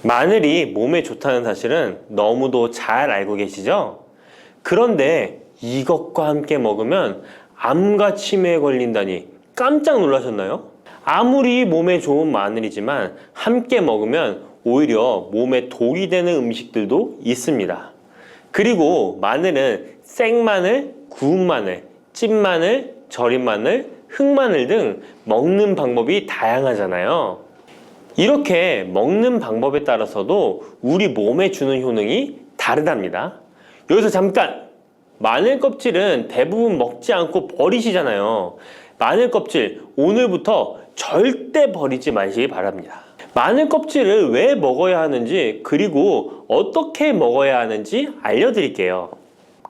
마늘이 몸에 좋다는 사실은 너무도 잘 알고 계시죠? 그런데 이것과 함께 먹으면 암과 치매에 걸린다니 깜짝 놀라셨나요? 아무리 몸에 좋은 마늘이지만 함께 먹으면 오히려 몸에 독이 되는 음식들도 있습니다. 그리고 마늘은 생마늘, 구운 마늘, 찐마늘, 절인 마늘, 흑마늘 등 먹는 방법이 다양하잖아요. 이렇게 먹는 방법에 따라서도 우리 몸에 주는 효능이 다르답니다. 여기서 잠깐! 마늘 껍질은 대부분 먹지 않고 버리시잖아요. 마늘 껍질 오늘부터 절대 버리지 마시기 바랍니다. 마늘 껍질을 왜 먹어야 하는지, 그리고 어떻게 먹어야 하는지 알려드릴게요.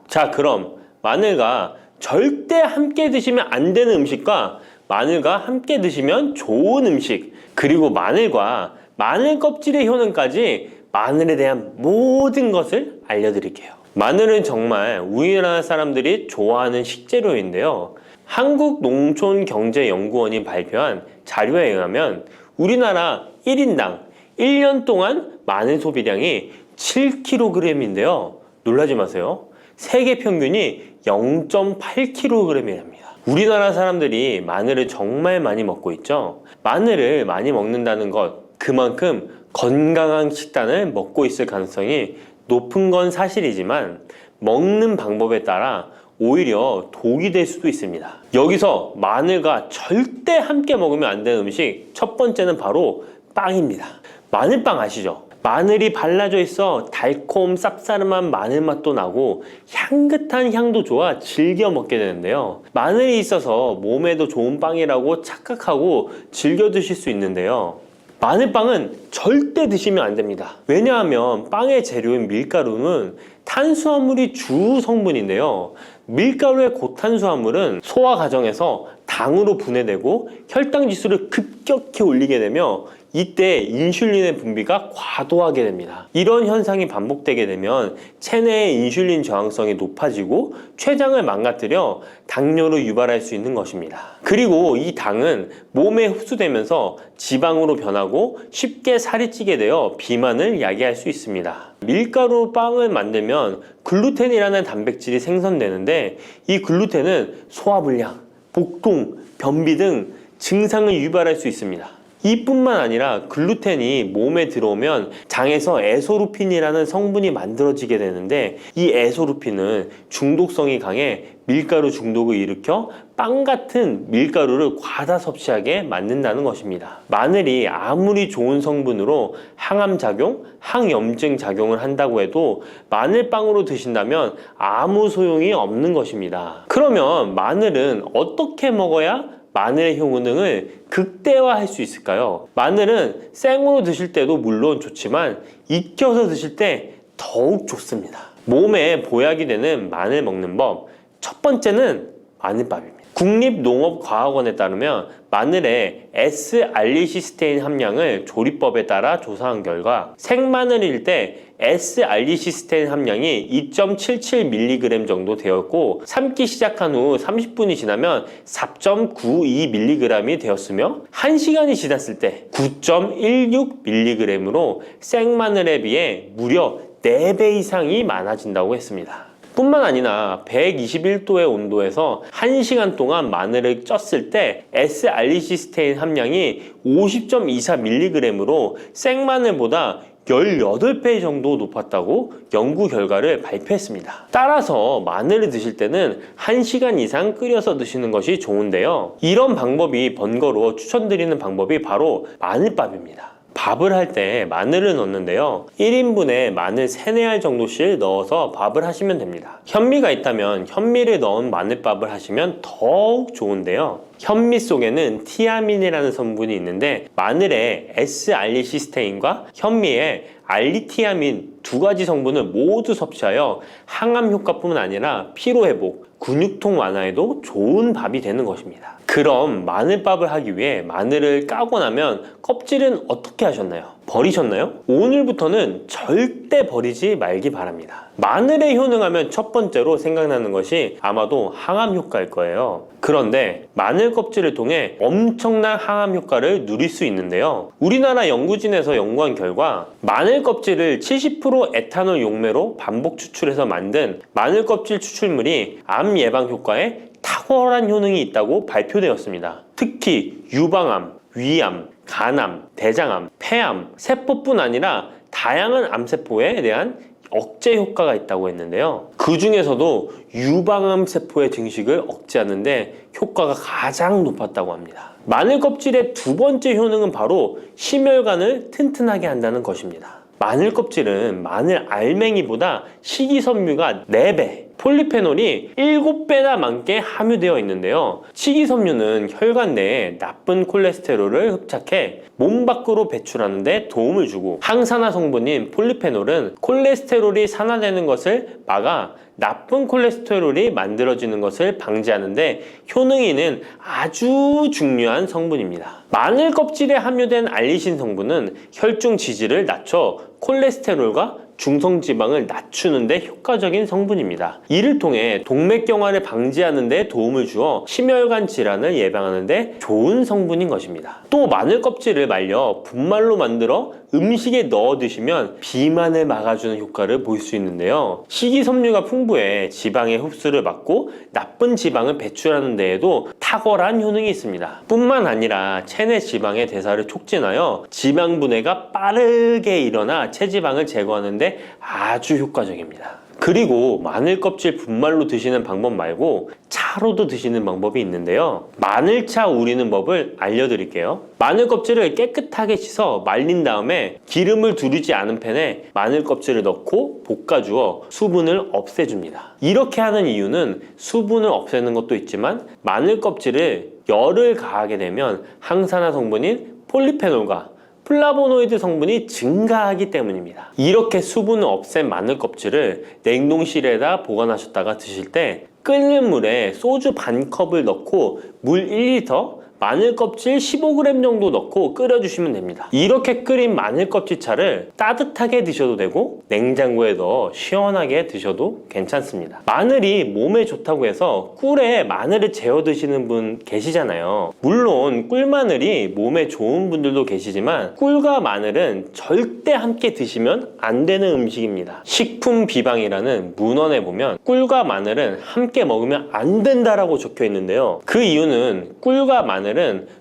자, 그럼 마늘과 절대 함께 드시면 안 되는 음식과 마늘과 함께 드시면 좋은 음식, 그리고 마늘과 마늘 껍질의 효능까지 마늘에 대한 모든 것을 알려드릴게요. 마늘은 정말 우리나라 사람들이 좋아하는 식재료인데요. 한국농촌경제연구원이 발표한 자료에 의하면 우리나라 1인당 1년 동안 마늘 소비량이 7kg인데요. 놀라지 마세요. 세계 평균이 0.8kg이랍니다. 우리나라 사람들이 마늘을 정말 많이 먹고 있죠. 마늘을 많이 먹는다는 것, 그만큼 건강한 식단을 먹고 있을 가능성이 높은 건 사실이지만 먹는 방법에 따라 오히려 독이 될 수도 있습니다. 여기서 마늘과 절대 함께 먹으면 안 되는 음식, 첫 번째는 바로 빵입니다. 마늘빵 아시죠? 마늘이 발라져 있어 달콤 쌉싸름한 마늘 맛도 나고 향긋한 향도 좋아 즐겨 먹게 되는데요. 마늘이 있어서 몸에도 좋은 빵이라고 착각하고 즐겨 드실 수 있는데요. 마늘빵은 절대 드시면 안 됩니다. 왜냐하면 빵의 재료인 밀가루는 탄수화물이 주 성분인데요. 밀가루의 고탄수화물은 소화 과정에서 당으로 분해되고 혈당 지수를 급격히 올리게 되며 이때 인슐린의 분비가 과도하게 됩니다. 이런 현상이 반복되게 되면 체내의 인슐린 저항성이 높아지고 췌장을 망가뜨려 당뇨를 유발할 수 있는 것입니다. 그리고 이 당은 몸에 흡수되면서 지방으로 변하고 쉽게 살이 찌게 되어 비만을 야기할 수 있습니다. 밀가루 빵을 만들면 글루텐이라는 단백질이 생성되는데 이 글루텐은 소화불량, 복통, 변비 등 증상을 유발할 수 있습니다. 이뿐만 아니라 글루텐이 몸에 들어오면 장에서 에소루핀이라는 성분이 만들어지게 되는데 이 에소루핀은 중독성이 강해 밀가루 중독을 일으켜 빵 같은 밀가루를 과다 섭취하게 만든다는 것입니다. 마늘이 아무리 좋은 성분으로 항암작용, 항염증 작용을 한다고 해도 마늘빵으로 드신다면 아무 소용이 없는 것입니다. 그러면 마늘은 어떻게 먹어야 마늘의 효능을 극대화할 수 있을까요? 마늘은 생으로 드실 때도 물론 좋지만 익혀서 드실 때 더욱 좋습니다. 몸에 보약이 되는 마늘 먹는 법, 첫 번째는 마늘밥입니다. 국립농업과학원에 따르면 마늘의 S-알리시스테인 함량을 조리법에 따라 조사한 결과 생마늘일 때 S-알리시스테인 함량이 2.77mg 정도 되었고 삶기 시작한 후 30분이 지나면 4.92mg이 되었으며 1시간이 지났을 때 9.16mg으로 생마늘에 비해 무려 4배 이상이 많아진다고 했습니다. 뿐만 아니라 121도의 온도에서 1시간 동안 마늘을 쪘을 때 S-알리시스테인 함량이 50.24mg으로 생마늘보다 18배 정도 높았다고 연구 결과를 발표했습니다. 따라서 마늘을 드실 때는 1시간 이상 끓여서 드시는 것이 좋은데요. 이런 방법이 번거로워 추천드리는 방법이 바로 마늘밥입니다. 밥을 할 때 마늘을 넣는데요. 1인분에 마늘 3, 4알 정도씩 넣어서 밥을 하시면 됩니다. 현미가 있다면 현미를 넣은 마늘밥을 하시면 더욱 좋은데요. 현미 속에는 티아민이라는 성분이 있는데 마늘의 S-알리시스테인과 현미의 알리티아민 두 가지 성분을 모두 섭취하여 항암 효과뿐만 아니라 피로회복, 근육통 완화에도 좋은 밥이 되는 것입니다. 그럼 마늘밥을 하기 위해 마늘을 까고 나면 껍질은 어떻게 하셨나요? 버리셨나요? 오늘부터는 절대 버리지 말기 바랍니다. 마늘에 효능하면 첫 번째로 생각나는 것이 아마도 항암 효과일 거예요. 그런데 마늘 껍질을 통해 엄청난 항암 효과를 누릴 수 있는데요. 우리나라 연구진에서 연구한 결과 마늘 껍질을 70% 에탄올 용매로 반복 추출해서 만든 마늘 껍질 추출물이 암 예방 효과에 탁월한 효능이 있다고 발표되었습니다. 특히 유방암, 위암, 간암, 대장암, 폐암, 세포뿐 아니라 다양한 암세포에 대한 억제 효과가 있다고 했는데요. 그 중에서도 유방암 세포의 증식을 억제하는 데 효과가 가장 높았다고 합니다. 마늘 껍질의 두 번째 효능은 바로 심혈관을 튼튼하게 한다는 것입니다. 마늘 껍질은 마늘 알맹이보다 식이섬유가 4배, 폴리페놀이 7배나 많게 함유되어 있는데요. 식이섬유는 혈관 내에 나쁜 콜레스테롤을 흡착해 몸 밖으로 배출하는 데 도움을 주고, 항산화 성분인 폴리페놀은 콜레스테롤이 산화되는 것을 막아 나쁜 콜레스테롤이 만들어지는 것을 방지하는 데 효능이 있는 아주 중요한 성분입니다. 마늘 껍질에 함유된 알리신 성분은 혈중 지질을 낮춰 콜레스테롤과 중성지방을 낮추는 데 효과적인 성분입니다. 이를 통해 동맥경화를 방지하는 데 도움을 주어 심혈관 질환을 예방하는 데 좋은 성분인 것입니다. 또 마늘 껍질을 말려 분말로 만들어 음식에 넣어 드시면 비만을 막아주는 효과를 볼 수 있는데요. 식이섬유가 풍부해 지방의 흡수를 막고 나쁜 지방을 배출하는 데에도 탁월한 효능이 있습니다. 뿐만 아니라 체내 지방의 대사를 촉진하여 지방 분해가 빠르게 일어나 체지방을 제거하는 데 아주 효과적입니다. 그리고 마늘 껍질 분말로 드시는 방법 말고 차로도 드시는 방법이 있는데요. 마늘차 우리는 법을 알려드릴게요. 마늘 껍질을 깨끗하게 씻어 말린 다음에 기름을 두르지 않은 팬에 마늘 껍질을 넣고 볶아주어 수분을 없애줍니다. 이렇게 하는 이유는 수분을 없애는 것도 있지만 마늘 껍질을 열을 가하게 되면 항산화 성분인 폴리페놀과 플라보노이드 성분이 증가하기 때문입니다. 이렇게 수분을 없앤 마늘 껍질을 냉동실에다 보관하셨다가 드실 때 끓는 물에 소주 반 컵을 넣고 물 1리터, 마늘 껍질 15g 정도 넣고 끓여주시면 됩니다. 이렇게 끓인 마늘 껍질 차를 따뜻하게 드셔도 되고 냉장고에 넣어 시원하게 드셔도 괜찮습니다. 마늘이 몸에 좋다고 해서 꿀에 마늘을 재워 드시는 분 계시잖아요. 물론 꿀마늘이 몸에 좋은 분들도 계시지만 꿀과 마늘은 절대 함께 드시면 안 되는 음식입니다. 식품 비방이라는 문헌에 보면 꿀과 마늘은 함께 먹으면 안 된다라고 적혀 있는데요. 그 이유는 꿀과 마늘은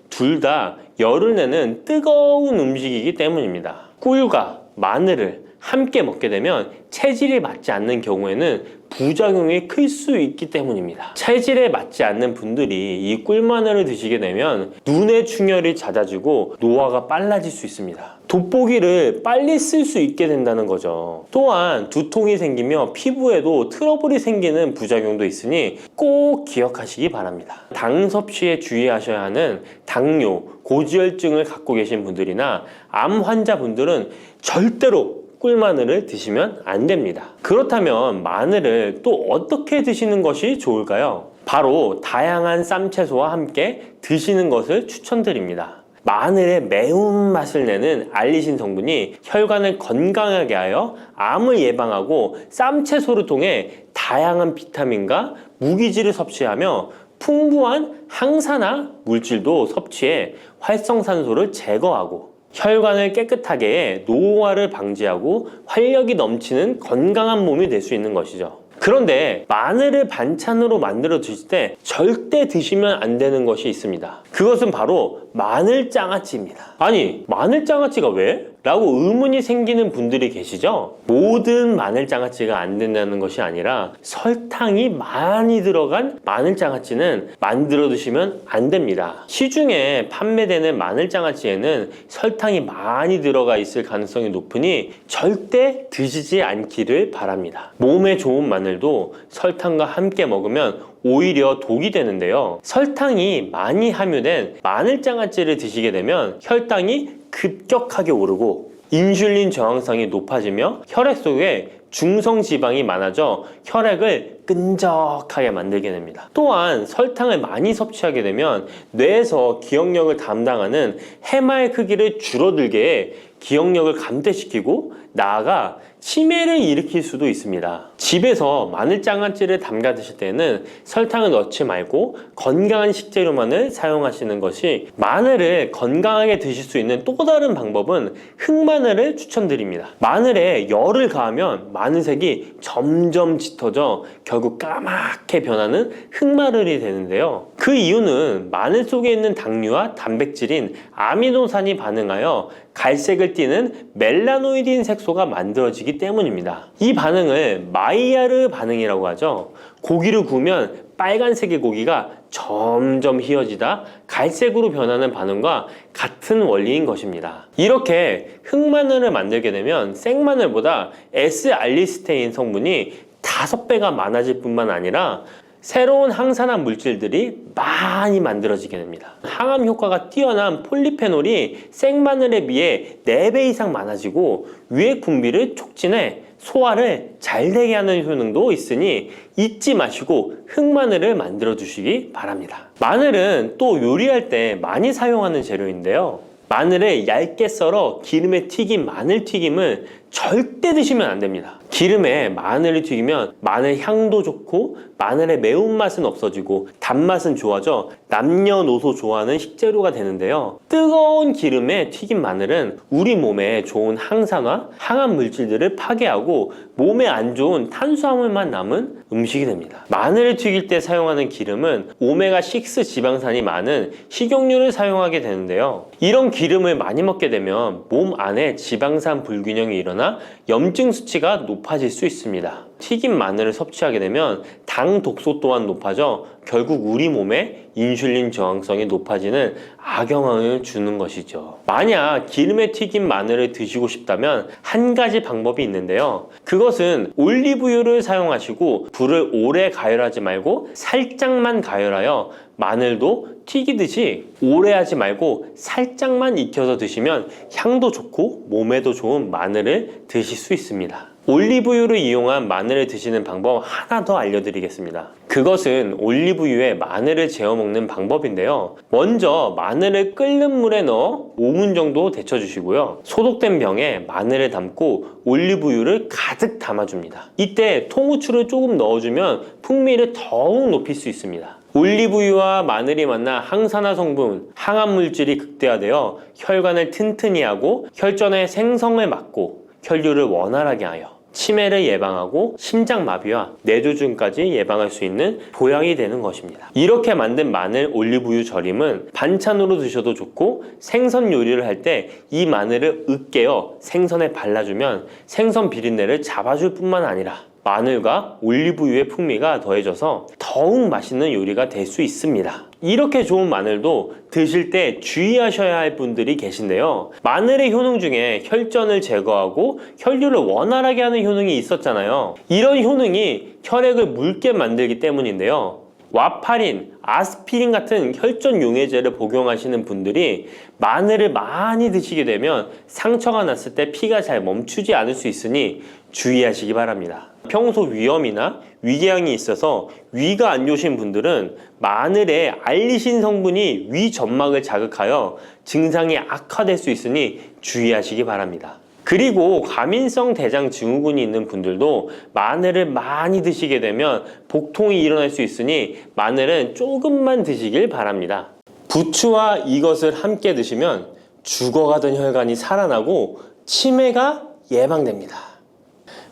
둘 다 열을 내는 뜨거운 음식이기 때문입니다. 꿀과 마늘을 함께 먹게 되면 체질이 맞지 않는 경우에는 부작용이 클 수 있기 때문입니다. 체질에 맞지 않는 분들이 이 꿀마늘을 드시게 되면 눈의 충혈이 잦아지고 노화가 빨라질 수 있습니다. 돋보기를 빨리 쓸 수 있게 된다는 거죠. 또한 두통이 생기며 피부에도 트러블이 생기는 부작용도 있으니 꼭 기억하시기 바랍니다. 당 섭취에 주의하셔야 하는 당뇨, 고지혈증을 갖고 계신 분들이나 암 환자분들은 절대로 꿀마늘을 드시면 안 됩니다. 그렇다면 마늘을 또 어떻게 드시는 것이 좋을까요? 바로 다양한 쌈채소와 함께 드시는 것을 추천드립니다. 마늘의 매운맛을 내는 알리신 성분이 혈관을 건강하게 하여 암을 예방하고 쌈채소를 통해 다양한 비타민과 무기질을 섭취하며 풍부한 항산화 물질도 섭취해 활성산소를 제거하고 혈관을 깨끗하게 해 노화를 방지하고 활력이 넘치는 건강한 몸이 될 수 있는 것이죠. 그런데 마늘을 반찬으로 만들어 드실 때 절대 드시면 안 되는 것이 있습니다. 그것은 바로 마늘장아찌입니다. 아니, 마늘장아찌가 왜? 라고 의문이 생기는 분들이 계시죠? 모든 마늘장아찌가 안 된다는 것이 아니라 설탕이 많이 들어간 마늘장아찌는 만들어 드시면 안 됩니다. 시중에 판매되는 마늘장아찌에는 설탕이 많이 들어가 있을 가능성이 높으니 절대 드시지 않기를 바랍니다. 몸에 좋은 마늘도 설탕과 함께 먹으면 오히려 독이 되는데요. 설탕이 많이 함유된 마늘장아찌를 드시게 되면 혈당이 급격하게 오르고 인슐린 저항성이 높아지며 혈액 속에 중성 지방이 많아져 혈액을 끈적하게 만들게 됩니다. 또한 설탕을 많이 섭취하게 되면 뇌에서 기억력을 담당하는 해마의 크기를 줄어들게 해 기억력을 감퇴시키고 나아가 치매를 일으킬 수도 있습니다. 집에서 마늘 장아찌를 담가 드실 때는 설탕을 넣지 말고 건강한 식재료만을 사용하시는 것이, 마늘을 건강하게 드실 수 있는 또 다른 방법은 흑마늘을 추천드립니다. 마늘에 열을 가하면 마늘색이 점점 짙어져 결국 까맣게 변하는 흑마늘이 되는데요. 그 이유는 마늘 속에 있는 당류와 단백질인 아미노산이 반응하여 갈색을 띠는 멜라노이딘 색소가 만들어지기 때문입니다. 이 반응을 마이야르 반응이라고 하죠. 고기를 구우면 빨간색의 고기가 점점 희어지다 갈색으로 변하는 반응과 같은 원리인 것입니다. 이렇게 흑마늘을 만들게 되면 생마늘보다 S알리스테인 성분이 5배가 많아질 뿐만 아니라 새로운 항산화 물질들이 많이 만들어지게 됩니다. 항암 효과가 뛰어난 폴리페놀이 생마늘에 비해 4배 이상 많아지고 위액 분비를 촉진해 소화를 잘 되게 하는 효능도 있으니 잊지 마시고 흑마늘을 만들어 주시기 바랍니다. 마늘은 또 요리할 때 많이 사용하는 재료인데요. 마늘을 얇게 썰어 기름에 튀긴 마늘 튀김을 절대 드시면 안 됩니다. 기름에 마늘을 튀기면 마늘 향도 좋고 마늘의 매운맛은 없어지고 단맛은 좋아져 남녀노소 좋아하는 식재료가 되는데요. 뜨거운 기름에 튀긴 마늘은 우리 몸에 좋은 항산화, 항암 물질들을 파괴하고 몸에 안 좋은 탄수화물만 남은 음식이 됩니다. 마늘을 튀길 때 사용하는 기름은 오메가6 지방산이 많은 식용유를 사용하게 되는데요. 이런 기름을 많이 먹게 되면 몸 안에 지방산 불균형이 일어나 염증 수치가 높아질 수 있습니다. 튀긴 마늘을 섭취하게 되면 당 독소 또한 높아져 결국 우리 몸에 인슐린 저항성이 높아지는 악영향을 주는 것이죠. 만약 기름에 튀긴 마늘을 드시고 싶다면 한 가지 방법이 있는데요. 그것은 올리브유를 사용하시고 불을 오래 가열하지 말고 살짝만 가열하여, 마늘도 튀기듯이 오래 하지 말고 살짝만 익혀서 드시면 향도 좋고 몸에도 좋은 마늘을 드실 수 있습니다. 올리브유를 이용한 마늘을 드시는 방법 하나 더 알려드리겠습니다. 그것은 올리브유에 마늘을 재워 먹는 방법인데요. 먼저 마늘을 끓는 물에 넣어 5분 정도 데쳐주시고요. 소독된 병에 마늘을 담고 올리브유를 가득 담아줍니다. 이때 통후추를 조금 넣어주면 풍미를 더욱 높일 수 있습니다. 올리브유와 마늘이 만나 항산화 성분, 항암 물질이 극대화되어 혈관을 튼튼히 하고 혈전의 생성을 막고 혈류를 원활하게 하여 치매를 예방하고 심장마비와 뇌졸중까지 예방할 수 있는 보약이 되는 것입니다. 이렇게 만든 마늘 올리브유 절임은 반찬으로 드셔도 좋고 생선 요리를 할 때 이 마늘을 으깨어 생선에 발라주면 생선 비린내를 잡아줄 뿐만 아니라 마늘과 올리브유의 풍미가 더해져서 더욱 맛있는 요리가 될 수 있습니다. 이렇게 좋은 마늘도 드실 때 주의하셔야 할 분들이 계신데요. 마늘의 효능 중에 혈전을 제거하고 혈류를 원활하게 하는 효능이 있었잖아요. 이런 효능이 혈액을 묽게 만들기 때문인데요. 와파린, 아스피린 같은 혈전 용해제를 복용하시는 분들이 마늘을 많이 드시게 되면 상처가 났을 때 피가 잘 멈추지 않을 수 있으니 주의하시기 바랍니다. 평소 위염이나 위궤양이 있어서 위가 안 좋으신 분들은 마늘에 알리신 성분이 위 점막을 자극하여 증상이 악화될 수 있으니 주의하시기 바랍니다. 그리고 과민성 대장 증후군이 있는 분들도 마늘을 많이 드시게 되면 복통이 일어날 수 있으니 마늘은 조금만 드시길 바랍니다. 부추와 이것을 함께 드시면 죽어가던 혈관이 살아나고 치매가 예방됩니다.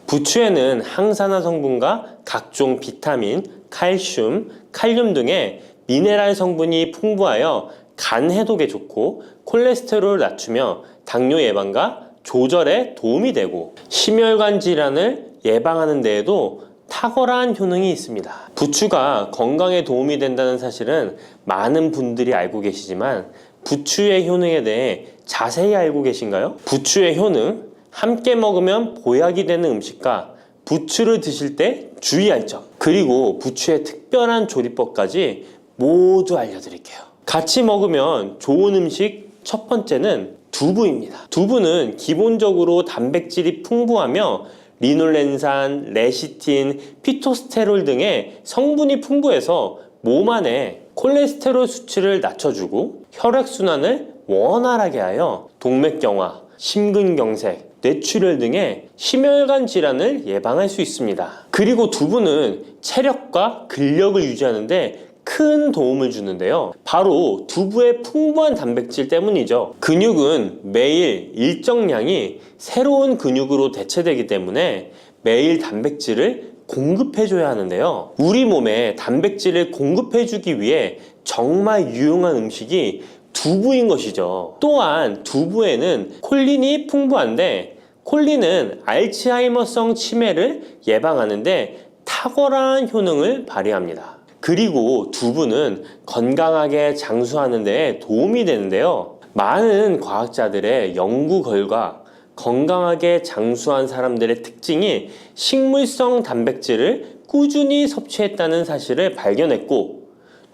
부추에는 항산화 성분과 각종 비타민, 칼슘, 칼륨 등의 미네랄 성분이 풍부하여 간 해독에 좋고 콜레스테롤을 낮추며 당뇨 예방과 조절에 도움이 되고 심혈관 질환을 예방하는 데에도 탁월한 효능이 있습니다. 부추가 건강에 도움이 된다는 사실은 많은 분들이 알고 계시지만 부추의 효능에 대해 자세히 알고 계신가요? 부추의 효능, 함께 먹으면 보약이 되는 음식과 부추를 드실 때 주의할 점, 그리고 부추의 특별한 조리법까지 모두 알려드릴게요. 같이 먹으면 좋은 음식 첫 번째는 두부입니다. 두부는 기본적으로 단백질이 풍부하며 리놀렌산, 레시틴, 피토스테롤 등의 성분이 풍부해서 몸 안에 콜레스테롤 수치를 낮춰주고 혈액순환을 원활하게 하여 동맥경화, 심근경색, 뇌출혈 등의 심혈관 질환을 예방할 수 있습니다. 그리고 두부는 체력과 근력을 유지하는 데 큰 도움을 주는데요. 바로 두부의 풍부한 단백질 때문이죠. 근육은 매일 일정량이 새로운 근육으로 대체되기 때문에 매일 단백질을 공급해줘야 하는데요. 우리 몸에 단백질을 공급해주기 위해 정말 유용한 음식이 두부인 것이죠. 또한 두부에는 콜린이 풍부한데 콜린은 알츠하이머성 치매를 예방하는데 탁월한 효능을 발휘합니다. 그리고 두부는 건강하게 장수하는 데 도움이 되는데요. 많은 과학자들의 연구 결과 건강하게 장수한 사람들의 특징이 식물성 단백질을 꾸준히 섭취했다는 사실을 발견했고,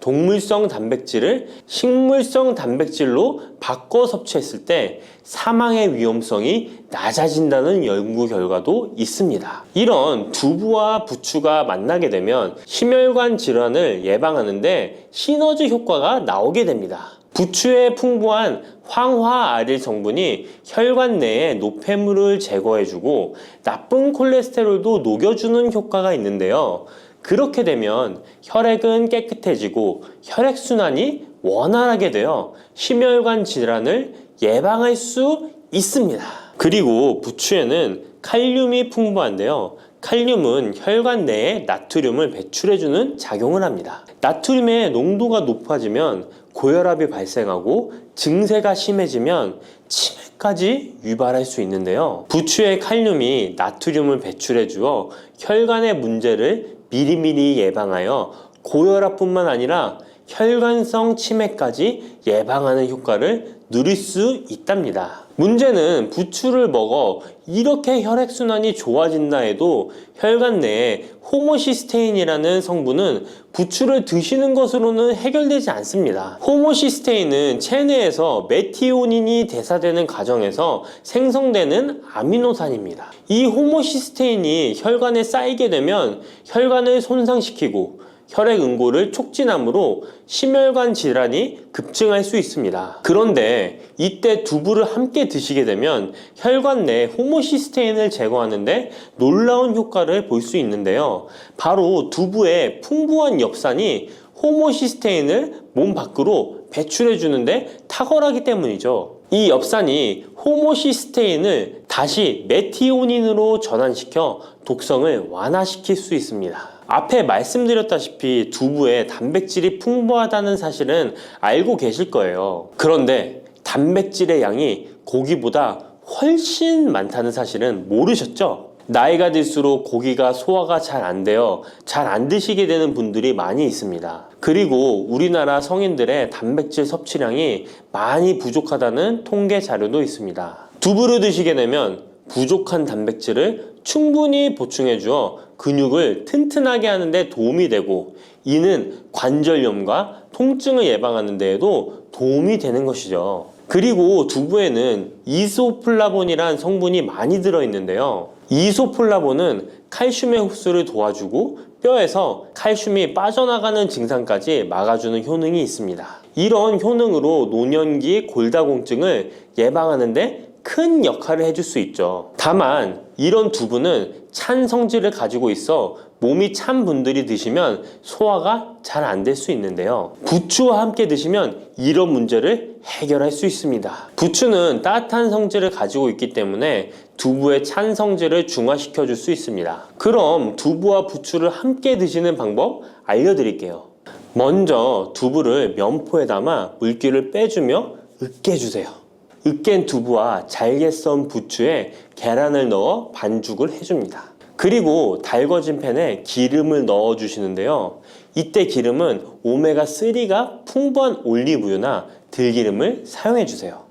동물성 단백질을 식물성 단백질로 바꿔 섭취했을 때 사망의 위험성이 낮아진다는 연구 결과도 있습니다. 이런 두부와 부추가 만나게 되면 심혈관 질환을 예방하는데 시너지 효과가 나오게 됩니다. 부추의 풍부한 황화아릴 성분이 혈관 내의 노폐물을 제거해주고 나쁜 콜레스테롤도 녹여주는 효과가 있는데요. 그렇게 되면 혈액은 깨끗해지고 혈액순환이 원활하게 되어 심혈관 질환을 예방할 수 있습니다. 그리고 부추에는 칼륨이 풍부한데요. 칼륨은 혈관 내에 나트륨을 배출해주는 작용을 합니다. 나트륨의 농도가 높아지면 고혈압이 발생하고 증세가 심해지면 치매까지 유발할 수 있는데요. 부추의 칼륨이 나트륨을 배출해 주어 혈관의 문제를 미리미리 예방하여 고혈압뿐만 아니라 혈관성 치매까지 예방하는 효과를 누릴 수 있답니다. 문제는 부추를 먹어 이렇게 혈액순환이 좋아진다 해도 혈관 내에 호모시스테인이라는 성분은 부추를 드시는 것으로는 해결되지 않습니다. 호모시스테인은 체내에서 메티오닌이 대사되는 과정에서 생성되는 아미노산입니다. 이 호모시스테인이 혈관에 쌓이게 되면 혈관을 손상시키고 혈액 응고를 촉진하므로 심혈관 질환이 급증할 수 있습니다. 그런데 이때 두부를 함께 드시게 되면 혈관 내 호모시스테인을 제거하는데 놀라운 효과를 볼 수 있는데요. 바로 두부의 풍부한 엽산이 호모시스테인을 몸 밖으로 배출해 주는데 탁월하기 때문이죠. 이 엽산이 호모시스테인을 다시 메티오닌으로 전환시켜 독성을 완화시킬 수 있습니다. 앞에 말씀드렸다시피 두부에 단백질이 풍부하다는 사실은 알고 계실 거예요. 그런데 단백질의 양이 고기보다 훨씬 많다는 사실은 모르셨죠? 나이가 들수록 고기가 소화가 잘 안 되어 잘 안 드시게 되는 분들이 많이 있습니다. 그리고 우리나라 성인들의 단백질 섭취량이 많이 부족하다는 통계 자료도 있습니다. 두부를 드시게 되면 부족한 단백질을 충분히 보충해 주어 근육을 튼튼하게 하는 데 도움이 되고, 이는 관절염과 통증을 예방하는 데에도 도움이 되는 것이죠. 그리고 두부에는 이소플라본이란 성분이 많이 들어있는데요. 이소플라본은 칼슘의 흡수를 도와주고 뼈에서 칼슘이 빠져나가는 증상까지 막아주는 효능이 있습니다. 이런 효능으로 노년기 골다공증을 예방하는 데 큰 역할을 해줄 수 있죠. 다만 이런 두부는 찬 성질을 가지고 있어 몸이 찬 분들이 드시면 소화가 잘 안 될 수 있는데요. 부추와 함께 드시면 이런 문제를 해결할 수 있습니다. 부추는 따뜻한 성질을 가지고 있기 때문에 두부의 찬 성질을 중화시켜 줄 수 있습니다. 그럼 두부와 부추를 함께 드시는 방법 알려드릴게요. 먼저 두부를 면포에 담아 물기를 빼주며 으깨주세요. 으깬 두부와 잘게 썬 부추에 계란을 넣어 반죽을 해줍니다. 그리고 달궈진 팬에 기름을 넣어 주시는데요. 이때 기름은 오메가3가 풍부한 올리브유나 들기름을 사용해 주세요.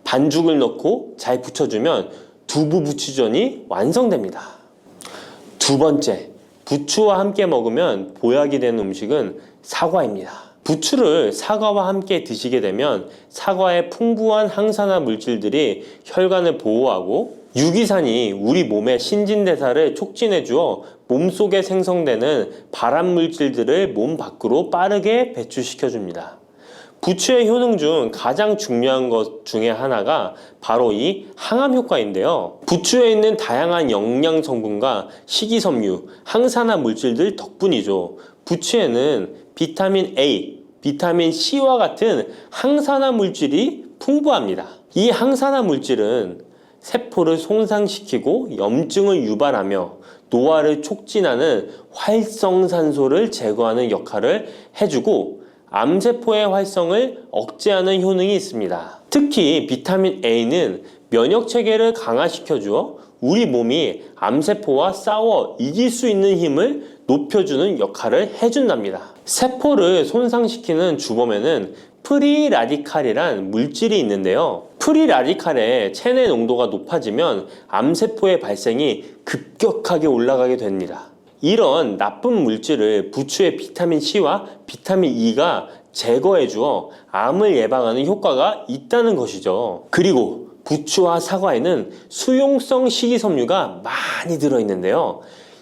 반죽을 넣고 잘 부쳐주면 두부 부추전이 완성됩니다. 두 번째, 부추와 함께 먹으면 보약이 되는 음식은 사과입니다. 부추를 사과와 함께 드시게 되면 사과의 풍부한 항산화 물질들이 혈관을 보호하고 유기산이 우리 몸의 신진대사를 촉진해 주어 몸속에 생성되는 발암 물질들을 몸 밖으로 빠르게 배출시켜 줍니다. 부추의 효능 중 가장 중요한 것 중에 하나가 바로 이 항암 효과인데요. 부추에 있는 다양한 영양 성분과 식이섬유, 항산화 물질들 덕분이죠. 부추에는 비타민 A, 비타민 C와 같은 항산화 물질이 풍부합니다. 이 항산화 물질은 세포를 손상시키고 염증을 유발하며 노화를 촉진하는 활성산소를 제거하는 역할을 해주고 암세포의 활성을 억제하는 효능이 있습니다. 특히 비타민 A는 면역체계를 강화시켜주어 우리 몸이 암세포와 싸워 이길 수 있는 힘을 높여주는 역할을 해준답니다. 세포를 손상시키는 주범에는 프리라디칼이란 물질이 있는데요. 프리라디칼의 체내 농도가 높아지면 암세포의 발생이 급격하게 올라가게 됩니다. 이런 나쁜 물질을 부추의 비타민 C와 비타민 E가 제거해 주어 암을 예방하는 효과가 있다는 것이죠. 그리고 부추와 사과에는 수용성 식이섬유가 많이 들어있는데요.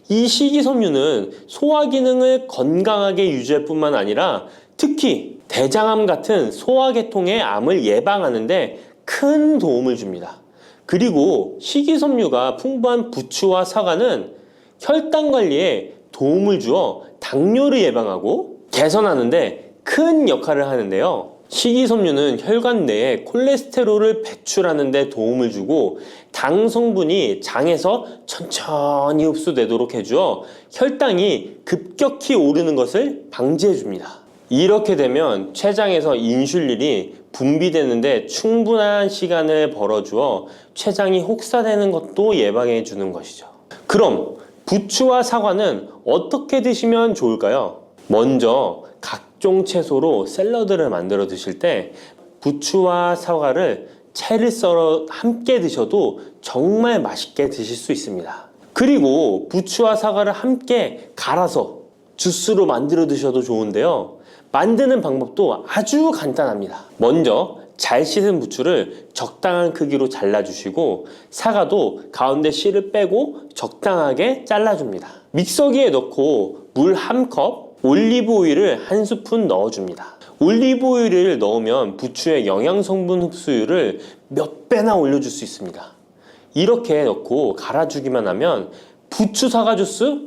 이 식이섬유는 소화 기능을 건강하게 유지할 뿐만 아니라 특히 대장암 같은 소화계통의 암을 예방하는 데 큰 도움을 줍니다. 그리고 식이섬유가 풍부한 부추와 사과는 혈당 관리에 도움을 주어 당뇨를 예방하고 개선하는 데 큰 역할을 하는데요. 식이섬유는 혈관 내에 콜레스테롤을 배출하는 데 도움을 주고 당 성분이 장에서 천천히 흡수되도록 해주어 혈당이 급격히 오르는 것을 방지해 줍니다. 이렇게 되면 췌장에서 인슐린이 분비되는데 충분한 시간을 벌어주어 췌장이 혹사되는 것도 예방해 주는 것이죠. 그럼 부추와 사과는 어떻게 드시면 좋을까요? 먼저 각종 채소로 샐러드를 만들어 드실 때 부추와 사과를 채를 썰어 함께 드셔도 정말 맛있게 드실 수 있습니다. 그리고 부추와 사과를 함께 갈아서 주스로 만들어 드셔도 좋은데요. 만드는 방법도 아주 간단합니다. 먼저 잘 씻은 부추를 적당한 크기로 잘라주시고 사과도 가운데 씨를 빼고 적당하게 잘라줍니다. 믹서기에 넣고 물 1컵, 올리브 오일을 1스푼 넣어줍니다. 올리브 오일을 넣으면 부추의 영양성분 흡수율을 몇 배나 올려줄 수 있습니다. 이렇게 넣고 갈아주기만 하면 부추 사과 주스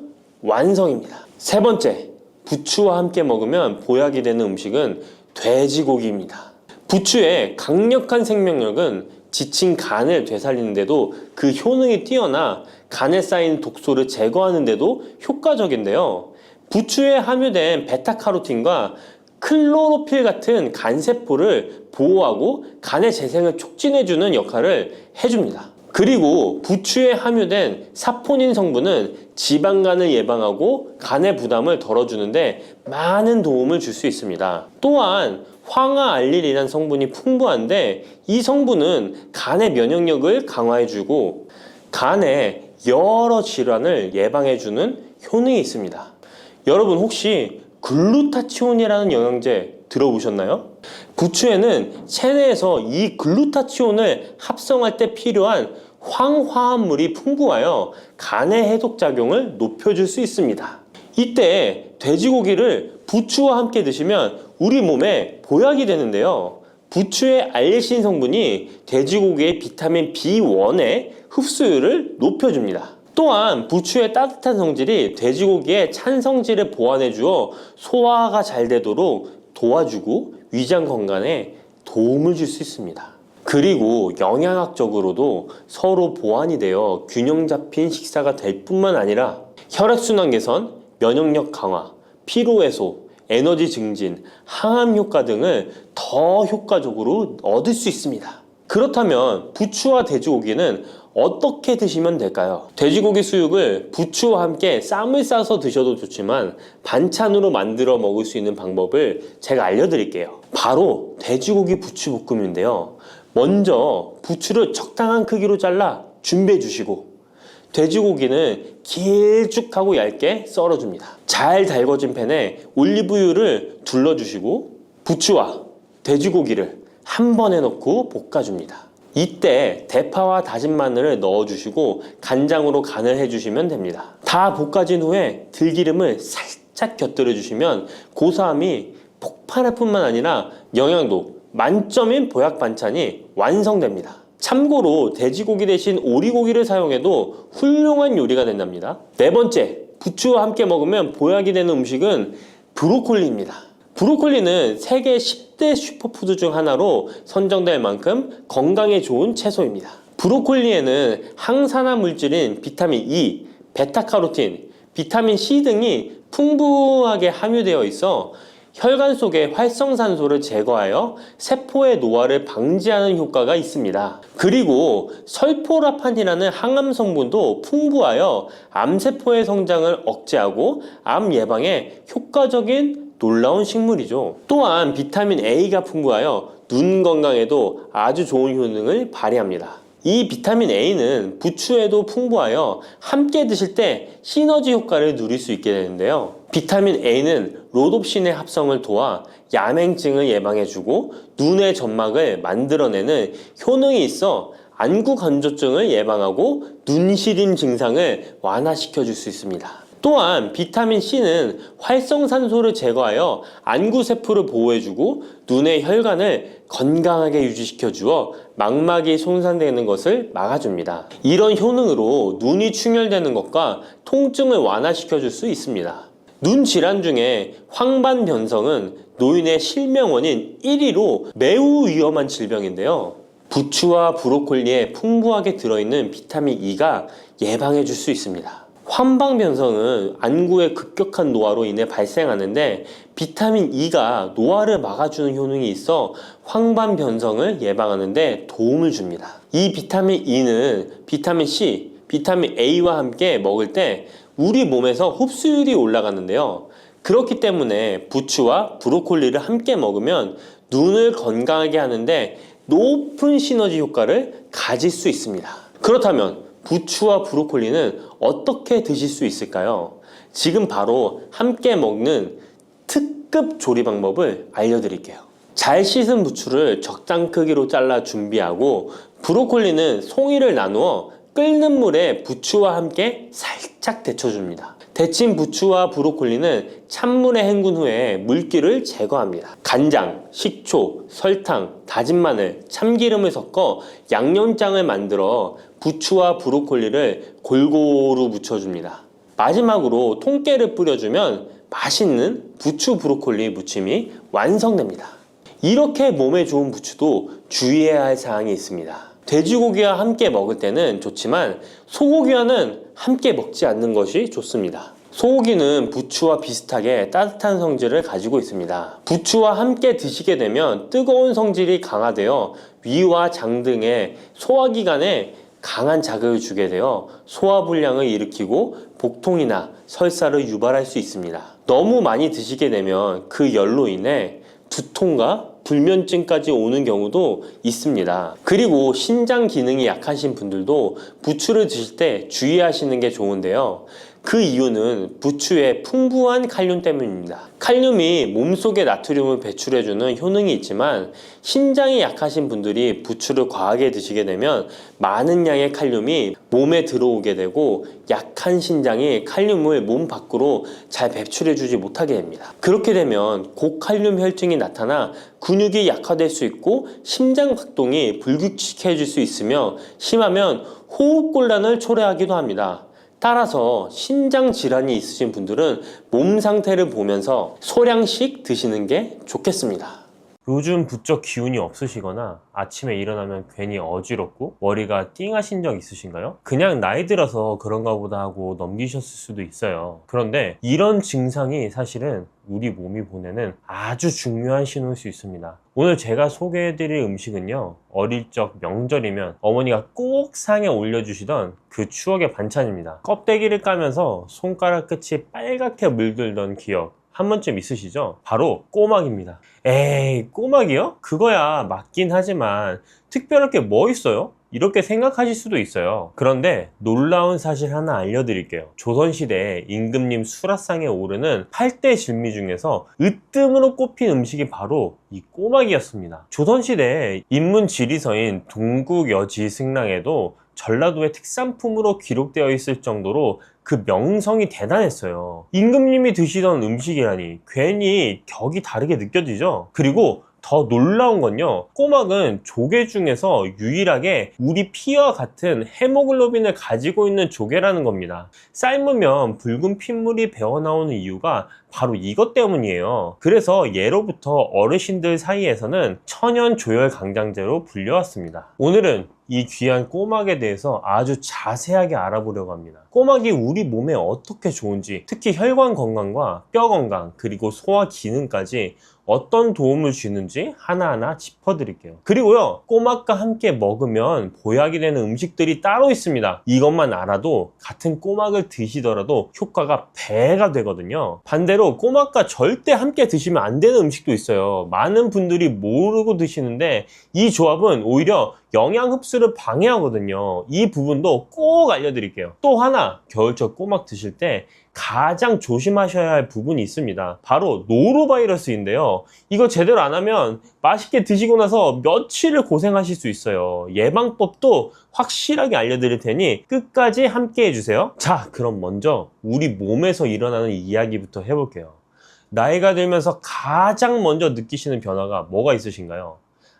완성입니다. 세 번째, 부추와 함께 먹으면 보약이 되는 음식은 돼지고기입니다. 부추의 강력한 생명력은 지친 간을 되살리는데도 그 효능이 뛰어나 간에 쌓인 독소를 제거하는데도 효과적인데요. 부추에 함유된 베타카로틴과 클로로필 같은 간세포를 보호하고 간의 재생을 촉진해주는 역할을 해줍니다. 그리고 부추에 함유된 사포닌 성분은 지방간을 예방하고 간의 부담을 덜어주는데 많은 도움을 줄 수 있습니다. 또한 황화알릴이라는 성분이 풍부한데 이 성분은 간의 면역력을 강화해주고 간의 여러 질환을 예방해주는 효능이 있습니다. 여러분 혹시 글루타치온이라는 영양제 들어보셨나요? 부추에는 체내에서 이 글루타치온을 합성할 때 필요한 황화합물이 풍부하여 간의 해독작용을 높여줄 수 있습니다. 이때 돼지고기를 부추와 함께 드시면 우리 몸에 보약이 되는데요. 부추의 알리신 성분이 돼지고기의 비타민 B1의 흡수율을 높여줍니다. 또한 부추의 따뜻한 성질이 돼지고기의 찬 성질을 보완해 주어 소화가 잘 되도록 도와주고 위장 건강에 도움을 줄 수 있습니다. 그리고 영양학적으로도 서로 보완이 되어 균형 잡힌 식사가 될 뿐만 아니라 혈액순환 개선, 면역력 강화, 피로 해소, 에너지 증진, 항암 효과 등을 더 효과적으로 얻을 수 있습니다. 그렇다면 부추와 돼지고기는 어떻게 드시면 될까요? 돼지고기 수육을 부추와 함께 쌈을 싸서 드셔도 좋지만 반찬으로 만들어 먹을 수 있는 방법을 제가 알려드릴게요. 바로 돼지고기 부추볶음인데요. 먼저 부추를 적당한 크기로 잘라 준비해 주시고 돼지고기는 길쭉하고 얇게 썰어줍니다. 잘 달궈진 팬에 올리브유를 둘러주시고 부추와 돼지고기를 한 번에 넣고 볶아줍니다. 이때 대파와 다진 마늘을 넣어주시고 간장으로 간을 해주시면 됩니다. 다 볶아진 후에 들기름을 살짝 곁들여 주시면 고소함이 폭발할 뿐만 아니라 영양도 만점인 보약 반찬이 완성됩니다. 참고로 돼지고기 대신 오리고기를 사용해도 훌륭한 요리가 된답니다. 네 번째, 부추와 함께 먹으면 보약이 되는 음식은 브로콜리입니다. 브로콜리는 세계 10대 슈퍼푸드 중 하나로 선정될 만큼 건강에 좋은 채소입니다. 브로콜리에는 항산화 물질인 비타민 E, 베타카로틴, 비타민 C 등이 풍부하게 함유되어 있어 혈관 속의 활성산소를 제거하여 세포의 노화를 방지하는 효과가 있습니다. 그리고 설포라판이라는 항암 성분도 풍부하여 암세포의 성장을 억제하고 암 예방에 효과적인 놀라운 식물이죠. 또한 비타민 A가 풍부하여 눈 건강에도 아주 좋은 효능을 발휘합니다. 이 비타민 A는 부추에도 풍부하여 함께 드실 때 시너지 효과를 누릴 수 있게 되는데요. 비타민 A는 로놉신의 합성을 도와 야맹증을 예방해주고 눈의 점막을 만들어내는 효능이 있어 안구 건조증을 예방하고 눈시림 증상을 완화시켜 줄 수 있습니다. 또한 비타민 C는 활성산소를 제거하여 안구세포를 보호해주고 눈의 혈관을 건강하게 유지시켜 주어 망막이 손상되는 것을 막아줍니다. 이런 효능으로 눈이 충혈되는 것과 통증을 완화시켜 줄 수 있습니다. 눈 질환 중에 황반변성은 노인의 실명 원인 1위로 매우 위험한 질병인데요. 부추와 브로콜리에 풍부하게 들어있는 비타민 E가 예방해 줄 수 있습니다. 황반변성은 안구의 급격한 노화로 인해 발생하는데 비타민 E가 노화를 막아주는 효능이 있어 황반변성을 예방하는 데 도움을 줍니다. 이 비타민 E는 비타민 C, 비타민 A와 함께 먹을 때 우리 몸에서 흡수율이 올라가는데요. 그렇기 때문에 부추와 브로콜리를 함께 먹으면 눈을 건강하게 하는데 높은 시너지 효과를 가질 수 있습니다. 그렇다면 부추와 브로콜리는 어떻게 드실 수 있을까요? 지금 바로 함께 먹는 특급 조리 방법을 알려드릴게요. 잘 씻은 부추를 적당 크기로 잘라 준비하고 브로콜리는 송이를 나누어 끓는 물에 부추와 함께 살짝 데쳐줍니다. 데친 부추와 브로콜리는 찬물에 헹군 후에 물기를 제거합니다. 간장, 식초, 설탕, 다진 마늘, 참기름을 섞어 양념장을 만들어 부추와 브로콜리를 골고루 묻혀줍니다. 마지막으로 통깨를 뿌려주면 맛있는 부추 브로콜리 무침이 완성됩니다. 이렇게 몸에 좋은 부추도 주의해야 할 사항이 있습니다. 돼지고기와 함께 먹을 때는 좋지만 소고기와는 함께 먹지 않는 것이 좋습니다. 소고기는 부추와 비슷하게 따뜻한 성질을 가지고 있습니다. 부추와 함께 드시게 되면 뜨거운 성질이 강화되어 위와 장 등의 소화기관에 강한 자극을 주게 되어 소화불량을 일으키고 복통이나 설사를 유발할 수 있습니다. 너무 많이 드시게 되면 그 열로 인해 두통과 불면증까지 오는 경우도 있습니다. 그리고 신장 기능이 약하신 분들도 부추를 드실 때 주의하시는 게 좋은데요. 그 이유는 부추의 풍부한 칼륨 때문입니다. 칼륨이 몸속에 나트륨을 배출해주는 효능이 있지만 신장이 약하신 분들이 부추를 과하게 드시게 되면 많은 양의 칼륨이 몸에 들어오게 되고 약한 신장이 칼륨을 몸 밖으로 잘 배출해주지 못하게 됩니다. 그렇게 되면 고칼륨 혈증이 나타나 근육이 약화될 수 있고 심장 박동이 불규칙해질 수 있으며 심하면 호흡곤란을 초래하기도 합니다. 따라서 신장 질환이 있으신 분들은 몸 상태를 보면서 소량씩 드시는 게 좋겠습니다. 요즘 부쩍 기운이 없으시거나 아침에 일어나면 괜히 어지럽고 머리가 띵하신 적 있으신가요? 그냥 나이 들어서 그런가 보다 하고 넘기셨을 수도 있어요. 그런데 이런 증상이 사실은 우리 몸이 보내는 아주 중요한 신호일 수 있습니다. 오늘 제가 소개해드릴 음식은요, 어릴 적 명절이면 어머니가 꼭 상에 올려주시던 그 추억의 반찬입니다. 껍데기를 까면서 손가락 끝이 빨갛게 물들던 기억 한 번쯤 있으시죠? 바로 꼬막입니다. 에이, 꼬막이요? 그거야 맞긴 하지만 특별할 게 뭐 있어요? 이렇게 생각하실 수도 있어요. 그런데 놀라운 사실 하나 알려드릴게요. 조선시대에 임금님 수라상에 오르는 8대 진미 중에서 으뜸으로 꼽힌 음식이 바로 이 꼬막이었습니다. 조선시대에 인문 지리서인 동국여지승랑에도 전라도의 특산품으로 기록되어 있을 정도로 그 명성이 대단했어요. 임금님이 드시던 음식이라니 괜히 격이 다르게 느껴지죠? 그리고 더 놀라운 건요, 꼬막은 조개 중에서 유일하게 우리 피와 같은 헤모글로빈을 가지고 있는 조개라는 겁니다. 삶으면 붉은 핏물이 배어나오는 이유가 바로 이것 때문이에요. 그래서 예로부터 어르신들 사이에서는 천연 조혈 강장제로 불려왔습니다. 오늘은 이 귀한 꼬막에 대해서 아주 자세하게 알아보려고 합니다. 꼬막이 우리 몸에 어떻게 좋은지, 특히 혈관 건강과 뼈 건강, 그리고 소화 기능까지 어떤 도움을 주는지 하나하나 짚어드릴게요. 그리고요, 꼬막과 함께 먹으면 보약이 되는 음식들이 따로 있습니다. 이것만 알아도 같은 꼬막을 드시더라도 효과가 배가 되거든요. 반대로 꼬막과 절대 함께 드시면 안 되는 음식도 있어요. 많은 분들이 모르고 드시는데 이 조합은 오히려 영양 흡수를 방해하거든요. 이 부분도 꼭 알려드릴게요. 또 하나, 겨울철 꼬막 드실 때 가장 조심하셔야 할 부분이 있습니다. 바로 노로바이러스인데요. 이거 제대로 안 하면 맛있게 드시고 나서 며칠을 고생하실 수 있어요. 예방법도 확실하게 알려드릴 테니 끝까지 함께 해주세요. 자, 그럼 먼저 우리 몸에서 일어나는 이야기부터 해볼게요. 나이가 들면서 가장 먼저 느끼시는 변화가 뭐가 있으신가요?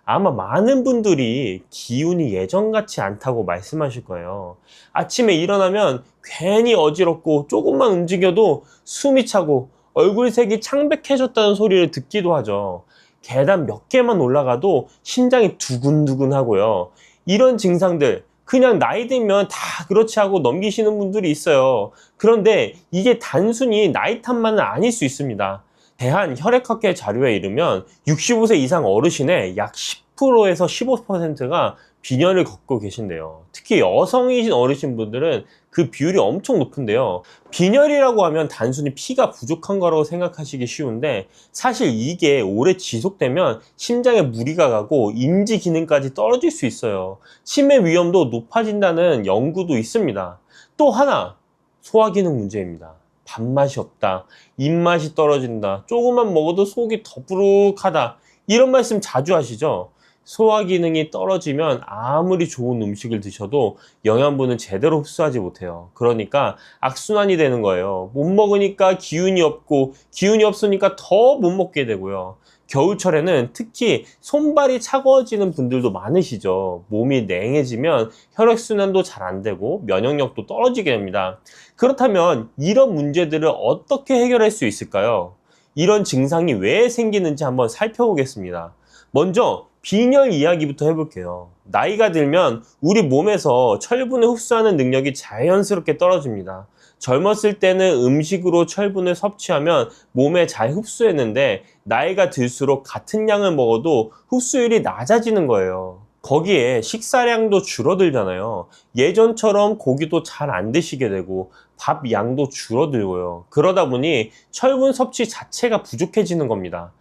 아마 많은 분들이 기운이 예전 같지 않다고 말씀하실 거예요. 아침에 일어나면 괜히 어지럽고 조금만 움직여도 숨이 차고 얼굴색이 창백해졌다는 소리를 듣기도 하죠. 계단 몇 개만 올라가도 심장이 두근두근 하고요. 이런 증상들 그냥 나이 들면 다 그렇지 하고 넘기시는 분들이 있어요. 그런데 이게 단순히 나이 탓만은 아닐 수 있습니다. 대한혈액학회 자료에 의르면 65세 이상 어르신의 약 10%에서 15%가 빈혈을 겪고 계신데요. 특히 여성이신 어르신분들은 그 비율이 엄청 높은데요. 빈혈이라고 하면 단순히 피가 부족한 거라고 생각하시기 쉬운데 사실 이게 오래 지속되면 심장에 무리가 가고 인지 기능까지 떨어질 수 있어요. 치매 위험도 높아진다는 연구도 있습니다. 또 하나, 소화기능 문제입니다. 밥맛이 없다, 입맛이 떨어진다, 조금만 먹어도 속이 더부룩하다, 이런 말씀 자주 하시죠? 소화 기능이 떨어지면 아무리 좋은 음식을 드셔도 영양분은 제대로 흡수하지 못해요. 그러니까 악순환이 되는 거예요. 못 먹으니까 기운이 없고 기운이 없으니까 더 못 먹게 되고요. 겨울철에는 특히 손발이 차가워지는 분들도 많으시죠. 몸이 냉해지면 혈액순환도 잘 안 되고 면역력도 떨어지게 됩니다. 그렇다면 이런 문제들을 어떻게 해결할 수 있을까요? 이런 증상이 왜 생기는지 한번 살펴보겠습니다. 먼저 빈혈 이야기부터 해볼게요. 나이가 들면 우리 몸에서 철분을 흡수하는 능력이 자연스럽게 떨어집니다. 젊었을 때는 음식으로 철분을 섭취하면 몸에 잘 흡수했는데 나이가 들수록 같은 양을 먹어도 흡수율이 낮아지는 거예요. 거기에 식사량도 줄어들잖아요. 예전처럼 고기도 잘 안 드시게 되고 밥 양도 줄어들고요. 그러다 보니 철분 섭취 자체가 부족해지는 겁니다.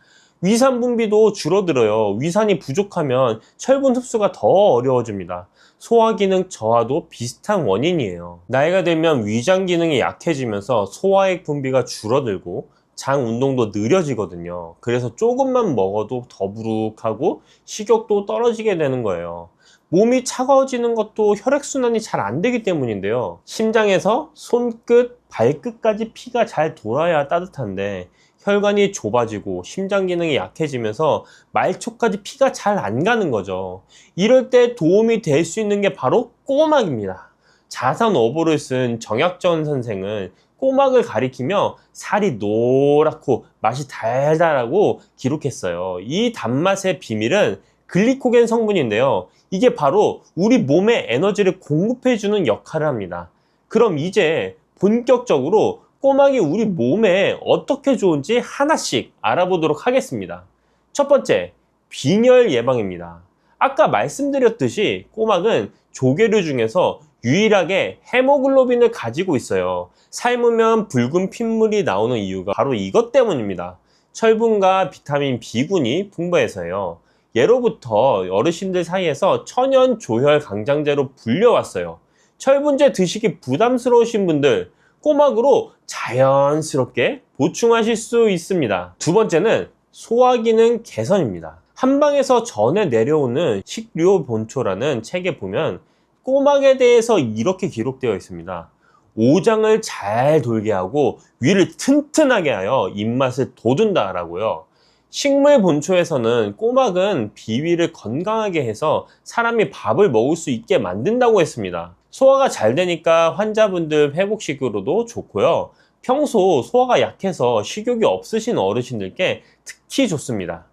위산 분비도 줄어들어요. 위산이 부족하면 철분 흡수가 더 어려워집니다. 소화 기능 저하도 비슷한 원인이에요. 나이가 들면 위장 기능이 약해지면서 소화액 분비가 줄어들고 장 운동도 느려지거든요. 그래서 조금만 먹어도 더부룩하고 식욕도 떨어지게 되는 거예요. 몸이 차가워지는 것도 혈액순환이 잘 안 되기 때문인데요. 심장에서 손끝, 발끝까지 피가 잘 돌아야 따뜻한데 혈관이 좁아지고 심장 기능이 약해지면서 말초까지 피가 잘 안 가는 거죠. 이럴 때 도움이 될 수 있는 게 바로 꼬막입니다. 자선 어보를 쓴 정약전 선생은 꼬막을 가리키며 살이 노랗고 맛이 달달하고 기록했어요. 이 단맛의 비밀은 글리코겐 성분인데요. 이게 바로 우리 몸에 에너지를 공급해주는 역할을 합니다. 그럼 이제 본격적으로 꼬막이 우리 몸에 어떻게 좋은지 하나씩 알아보도록 하겠습니다. 첫 번째, 빈혈 예방입니다. 아까 말씀드렸듯이 꼬막은 조개류 중에서 유일하게 헤모글로빈을 가지고 있어요. 삶으면 붉은 핏물이 나오는 이유가 바로 이것 때문입니다. 철분과 비타민 B군이 풍부해서요. 예로부터 어르신들 사이에서 천연 조혈 강장제로 불려왔어요. 철분제 드시기 부담스러우신 분들, 꼬막으로 자연스럽게 보충하실 수 있습니다. 두 번째는 소화기능 개선입니다. 한방에서 전해 내려오는 식료본초라는 책에 보면 꼬막에 대해서 이렇게 기록되어 있습니다. 오장을 잘 돌게 하고 위를 튼튼하게 하여 입맛을 돋운다 라고요. 식물 본초에서는 꼬막은 비위를 건강하게 해서 사람이 밥을 먹을 수 있게 만든다고 했습니다. 소화가 잘 되니까 환자분들 회복식으로도 좋고요. 평소 소화가 약해서 식욕이 없으신 어르신들께 특히 좋습니다.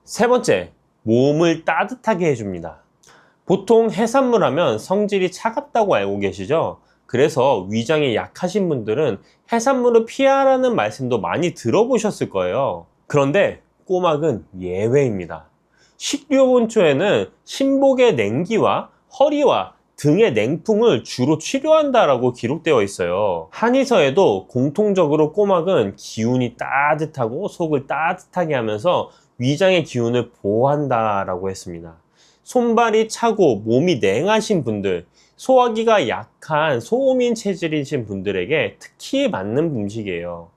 세 번째, 몸을 따뜻하게 해줍니다. 보통 해산물 하면 성질이 차갑다고 알고 계시죠? 그래서 위장이 약하신 분들은 해산물을 피하라는 말씀도 많이 들어보셨을 거예요. 그런데 꼬막은 예외입니다. 식료본초에는 신복의 냉기와 허리와 등의 냉풍을 주로 치료한다라고 기록되어 있어요. 한의서에도 공통적으로 꼬막은 기운이 따뜻하고 속을 따뜻하게 하면서 위장의 기운을 보호한다라고 했습니다. 손발이 차고 몸이 냉하신 분들, 소화기가 약한 소음인 체질이신 분들에게 특히 맞는 음식이에요.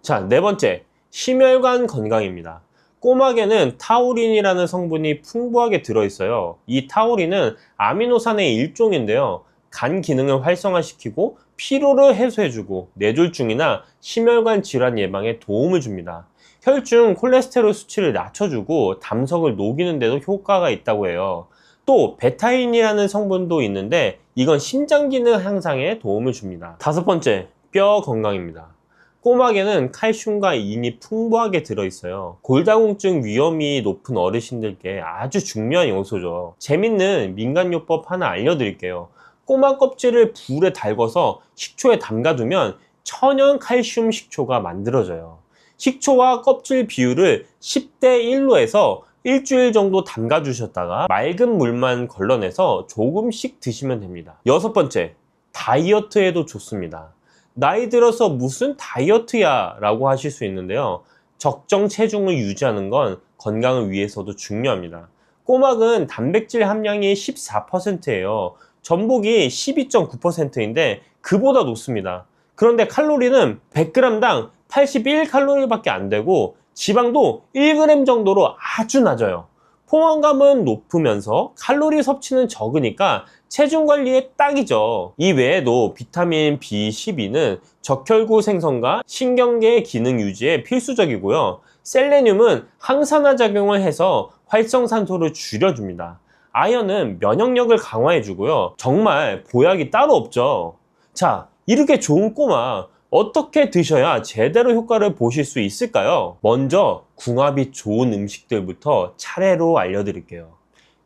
자, 네 번째, 심혈관 건강입니다. 꼬막에는 타우린이라는 성분이 풍부하게 들어있어요. 이 타우린은 아미노산의 일종인데요. 간 기능을 활성화시키고 피로를 해소해주고 뇌졸중이나 심혈관 질환 예방에 도움을 줍니다. 혈중 콜레스테롤 수치를 낮춰주고 담석을 녹이는 데도 효과가 있다고 해요. 또 베타인이라는 성분도 있는데 이건 심장 기능 향상에 도움을 줍니다. 다섯 번째, 뼈 건강입니다. 꼬막에는 칼슘과 인이 풍부하게 들어있어요. 골다공증 위험이 높은 어르신들께 아주 중요한 요소죠. 재밌는 민간요법 하나 알려드릴게요. 꼬막 껍질을 불에 달궈서 식초에 담가두면 천연 칼슘 식초가 만들어져요. 식초와 껍질 비율을 10대 1로 해서 일주일 정도 담가주셨다가 맑은 물만 걸러내서 조금씩 드시면 됩니다. 여섯 번째, 다이어트에도 좋습니다. 나이 들어서 무슨 다이어트야 라고 하실 수 있는데요. 적정 체중을 유지하는 건 건강을 위해서도 중요합니다. 꼬막은 단백질 함량이 14%예요. 전복이 12.9%인데 그보다 높습니다. 그런데 칼로리는 100g당 81칼로리밖에 안 되고 지방도 1g 정도로 아주 낮아요. 포만감은 높으면서 칼로리 섭취는 적으니까 체중 관리에 딱이죠. 이 외에도 비타민 B12는 적혈구 생성과 신경계 기능 유지에 필수적이고요. 셀레늄은 항산화 작용을 해서 활성산소를 줄여줍니다. 아연은 면역력을 강화해주고요. 정말 보약이 따로 없죠. 자, 이렇게 좋은 꼬막 어떻게 드셔야 제대로 효과를 보실 수 있을까요? 먼저 궁합이 좋은 음식들부터 차례로 알려드릴게요.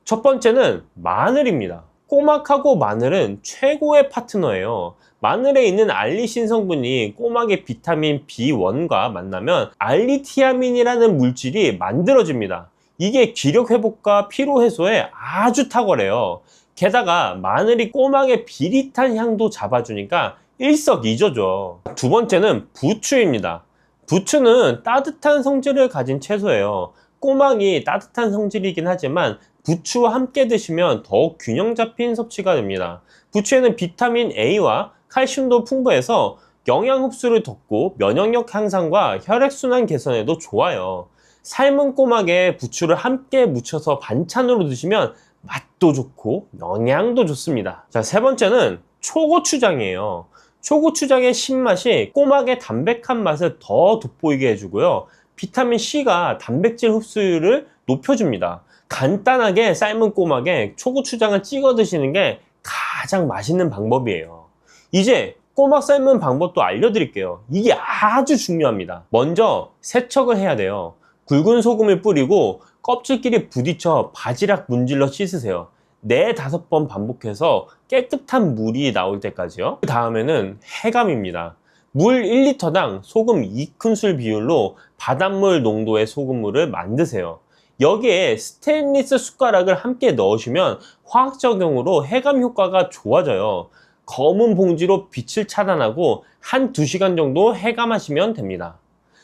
첫 번째는 마늘입니다. 꼬막하고 마늘은 최고의 파트너예요. 마늘에 있는 알리신 성분이 꼬막의 비타민 B1과 만나면 알리티아민이라는 물질이 만들어집니다. 이게 기력 회복과 피로 해소에 아주 탁월해요. 게다가 마늘이 꼬막의 비릿한 향도 잡아주니까 일석이조죠. 두 번째는 부추입니다. 부추는 따뜻한 성질을 가진 채소예요. 꼬막이 따뜻한 성질이긴 하지만 부추와 함께 드시면 더욱 균형 잡힌 섭취가 됩니다. 부추에는 비타민 A와 칼슘도 풍부해서 영양 흡수를 돋고 면역력 향상과 혈액순환 개선에도 좋아요. 삶은 꼬막에 부추를 함께 묻혀서 반찬으로 드시면 맛도 좋고 영양도 좋습니다. 자, 세 번째는 초고추장이에요. 초고추장의 신맛이 꼬막의 담백한 맛을 더 돋보이게 해주고요. 비타민C가 단백질 흡수율을 높여줍니다. 간단하게 삶은 꼬막에 초고추장을 찍어 드시는 게 가장 맛있는 방법이에요. 이제 꼬막 삶은 방법도 알려드릴게요. 이게 아주 중요합니다. 먼저 세척을 해야 돼요. 굵은 소금을 뿌리고 껍질끼리 부딪혀 바지락 문질러 씻으세요. 4~5번 반복해서 깨끗한 물이 나올 때까지요. 그 다음에는 해감입니다. 물 1리터당 소금 2큰술 비율로 바닷물 농도의 소금물을 만드세요. 여기에 스테인리스 숟가락을 함께 넣으시면 화학적용으로 해감 효과가 좋아져요. 검은 봉지로 빛을 차단하고 1~2시간 정도 해감하시면 됩니다.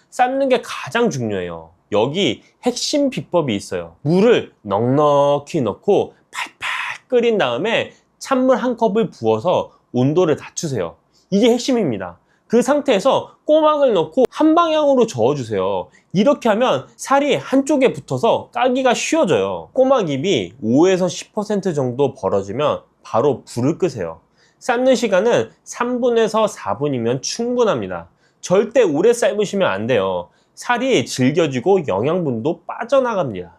삶는 게 가장 중요해요. 여기 핵심 비법이 있어요. 물을 넉넉히 넣고 팔팔 끓인 다음에 찬물 한 컵을 부어서 온도를 낮추세요. 이게 핵심입니다. 그 상태에서 꼬막을 넣고 한 방향으로 저어주세요. 이렇게 하면 살이 한쪽에 붙어서 까기가 쉬워져요. 꼬막잎이 5에서 10% 정도 벌어지면 바로 불을 끄세요. 삶는 시간은 3분에서 4분이면 충분합니다. 절대 오래 삶으시면 안 돼요. 살이 질겨지고 영양분도 빠져나갑니다.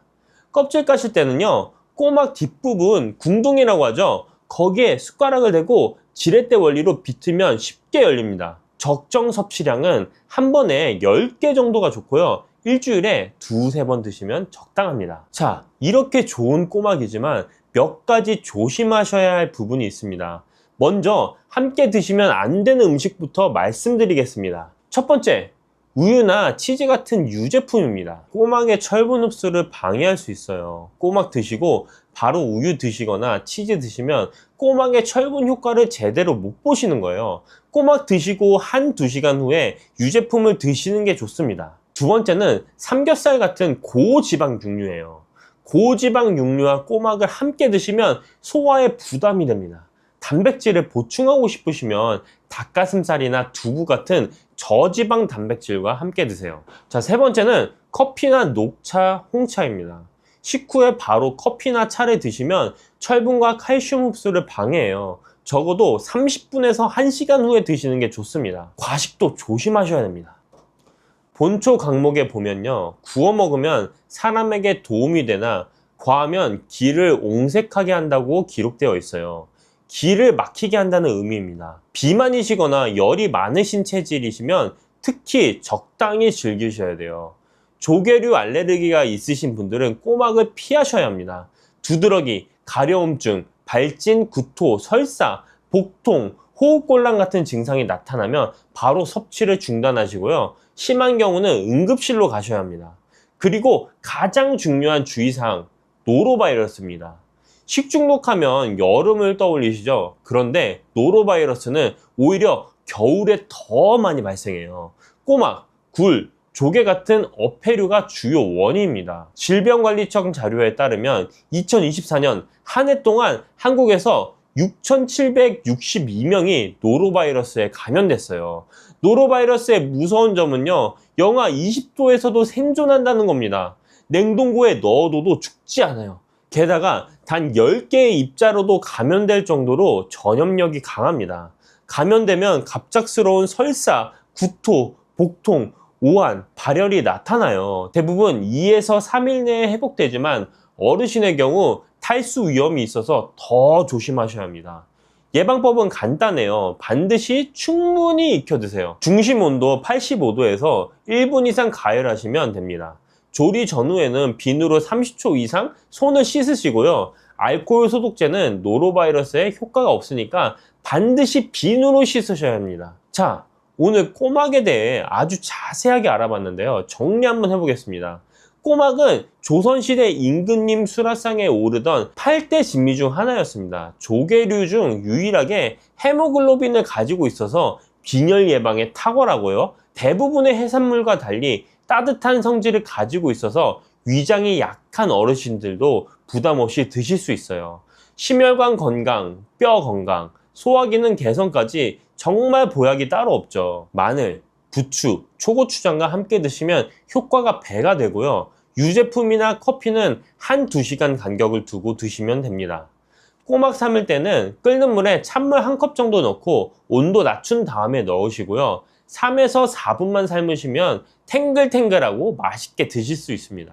껍질 까실 때는요, 꼬막 뒷부분 궁둥이라고 하죠. 거기에 숟가락을 대고 지렛대 원리로 비트면 쉽게 열립니다. 적정 섭취량은 한 번에 10개 정도가 좋고요. 일주일에 2~3번 드시면 적당합니다. 자, 이렇게 좋은 꼬막이지만 몇 가지 조심하셔야 할 부분이 있습니다. 먼저 함께 드시면 안 되는 음식부터 말씀드리겠습니다. 첫 번째, 우유나 치즈 같은 유제품입니다. 꼬막의 철분 흡수를 방해할 수 있어요. 꼬막 드시고 바로 우유 드시거나 치즈 드시면 꼬막의 철분 효과를 제대로 못 보시는 거예요. 꼬막 드시고 1~2시간 후에 유제품을 드시는 게 좋습니다. 두 번째는 삼겹살 같은 고지방 육류예요. 고지방 육류와 꼬막을 함께 드시면 소화에 부담이 됩니다. 단백질을 보충하고 싶으시면 닭가슴살이나 두부 같은 저지방 단백질과 함께 드세요. 자, 세 번째는 커피나 녹차, 홍차입니다. 식후에 바로 커피나 차를 드시면 철분과 칼슘 흡수를 방해해요. 적어도 30분에서 1시간 후에 드시는 게 좋습니다. 과식도 조심하셔야 됩니다. 본초 강목에 보면요, 구워 먹으면 사람에게 도움이 되나 과하면 기를 옹색하게 한다고 기록되어 있어요. 기를 막히게 한다는 의미입니다. 비만이시거나 열이 많으신 체질이시면 특히 적당히 즐기셔야 돼요. 조개류 알레르기가 있으신 분들은 꼬막을 피하셔야 합니다. 두드러기, 가려움증, 발진, 구토, 설사, 복통, 호흡곤란 같은 증상이 나타나면 바로 섭취를 중단하시고요. 심한 경우는 응급실로 가셔야 합니다. 그리고 가장 중요한 주의사항, 노로바이러스입니다. 식중독하면 여름을 떠올리시죠? 그런데 노로바이러스는 오히려 겨울에 더 많이 발생해요. 꼬막, 굴, 조개 같은 어패류가 주요 원인입니다. 질병관리청 자료에 따르면 2024년 한 해 동안 한국에서 6,762명이 노로바이러스에 감염됐어요. 노로바이러스의 무서운 점은요, 영하 20도에서도 생존한다는 겁니다. 냉동고에 넣어둬도 죽지 않아요. 게다가 단 10개의 입자로도 감염될 정도로 전염력이 강합니다. 감염되면 갑작스러운 설사, 구토, 복통, 오한, 발열이 나타나요. 대부분 2에서 3일 내에 회복되지만 어르신의 경우 탈수 위험이 있어서 더 조심하셔야 합니다. 예방법은 간단해요. 반드시 충분히 익혀 드세요. 중심 온도 85도에서 1분 이상 가열하시면 됩니다. 조리 전후에는 비누로 30초 이상 손을 씻으시고요. 알코올 소독제는 노로바이러스에 효과가 없으니까 반드시 비누로 씻으셔야 합니다. 자, 오늘 꼬막에 대해 아주 자세하게 알아봤는데요. 정리 한번 해보겠습니다. 꼬막은 조선시대 임금님 수라상에 오르던 8대 진미 중 하나였습니다. 조개류 중 유일하게 헤모글로빈을 가지고 있어서 빈혈 예방에 탁월하고요. 대부분의 해산물과 달리 따뜻한 성질을 가지고 있어서 위장이 약한 어르신들도 부담 없이 드실 수 있어요. 심혈관 건강, 뼈 건강, 소화기능 개선까지 정말 보약이 따로 없죠. 마늘, 부추, 초고추장과 함께 드시면 효과가 배가 되고요. 유제품이나 커피는 1~2시간 간격을 두고 드시면 됩니다. 꼬막 삶을 때는 끓는 물에 찬물 1컵 정도 넣고 온도 낮춘 다음에 넣으시고요. 3에서 4분만 삶으시면 탱글탱글하고 맛있게 드실 수 있습니다.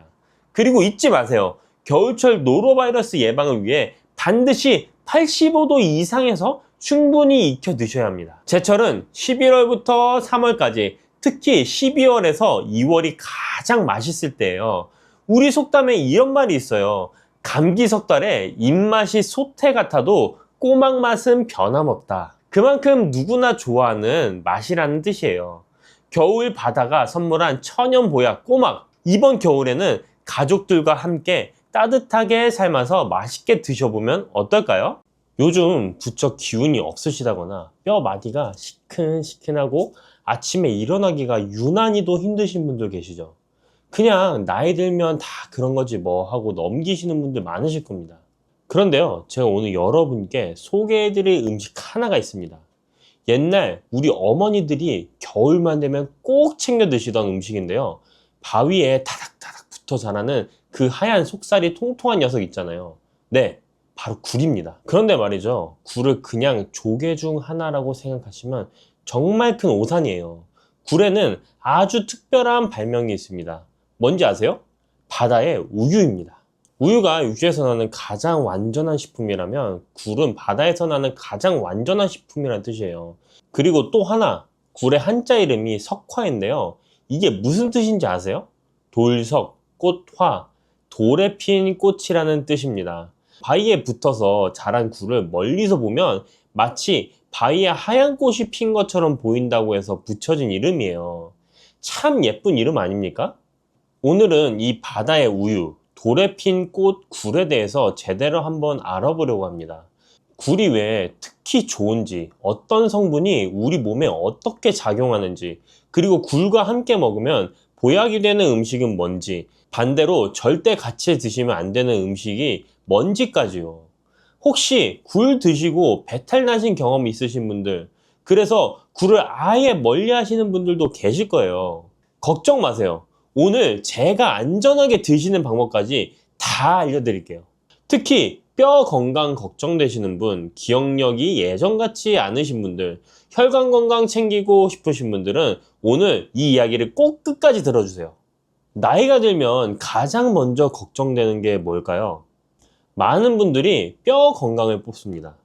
그리고 잊지 마세요. 겨울철 노로바이러스 예방을 위해 반드시 85도 이상에서 충분히 익혀 드셔야 합니다. 제철은 11월부터 3월까지, 특히 12월에서 2월이 가장 맛있을 때예요. 우리 속담에 이런 말이 있어요. 감기 석 달에 입맛이 소태 같아도 꼬막 맛은 변함없다. 그만큼 누구나 좋아하는 맛이라는 뜻이에요. 겨울 바다가 선물한 천연 보약 꼬막, 이번 겨울에는 가족들과 함께 따뜻하게 삶아서 맛있게 드셔보면 어떨까요? 요즘 부쩍 기운이 없으시다거나 뼈 마디가 시큰시큰하고 아침에 일어나기가 유난히도 힘드신 분들 계시죠? 그냥 나이 들면 다 그런 거지 뭐 하고 넘기시는 분들 많으실 겁니다. 그런데요, 제가 오늘 여러분께 소개해드릴 음식 하나가 있습니다. 옛날 우리 어머니들이 겨울만 되면 꼭 챙겨 드시던 음식인데요. 바위에 타닥타닥 붙어 자라는 그 하얀 속살이 통통한 녀석 있잖아요. 네, 바로 굴입니다. 그런데 말이죠, 굴을 그냥 조개 중 하나라고 생각하시면 정말 큰 오산이에요. 굴에는 아주 특별한 발명이 있습니다. 뭔지 아세요? 바다의 우유입니다. 우유가 육지에서 나는 가장 완전한 식품이라면 굴은 바다에서 나는 가장 완전한 식품이라는 뜻이에요. 그리고 또 하나, 굴의 한자 이름이 석화인데요. 이게 무슨 뜻인지 아세요? 돌석, 꽃화, 돌에 핀 꽃이라는 뜻입니다. 바위에 붙어서 자란 굴을 멀리서 보면 마치 바위에 하얀 꽃이 핀 것처럼 보인다고 해서 붙여진 이름이에요. 참 예쁜 이름 아닙니까? 오늘은 이 바다의 우유, 돌에 핀 꽃, 굴에 대해서 제대로 한번 알아보려고 합니다. 굴이 왜 특히 좋은지, 어떤 성분이 우리 몸에 어떻게 작용하는지, 그리고 굴과 함께 먹으면 보약이 되는 음식은 뭔지, 반대로 절대 같이 드시면 안 되는 음식이 뭔지까지요. 혹시 굴 드시고 배탈 나신 경험 있으신 분들, 그래서 굴을 아예 멀리 하시는 분들도 계실 거예요. 걱정 마세요. 오늘 제가 안전하게 드시는 방법까지 다 알려드릴게요. 특히 뼈 건강 걱정되시는 분, 기억력이 예전 같지 않으신 분들, 혈관 건강 챙기고 싶으신 분들은 오늘 이 이야기를 꼭 끝까지 들어주세요. 나이가 들면 가장 먼저 걱정되는 게 뭘까요? 많은 분들이 뼈 건강을 뽑습니다.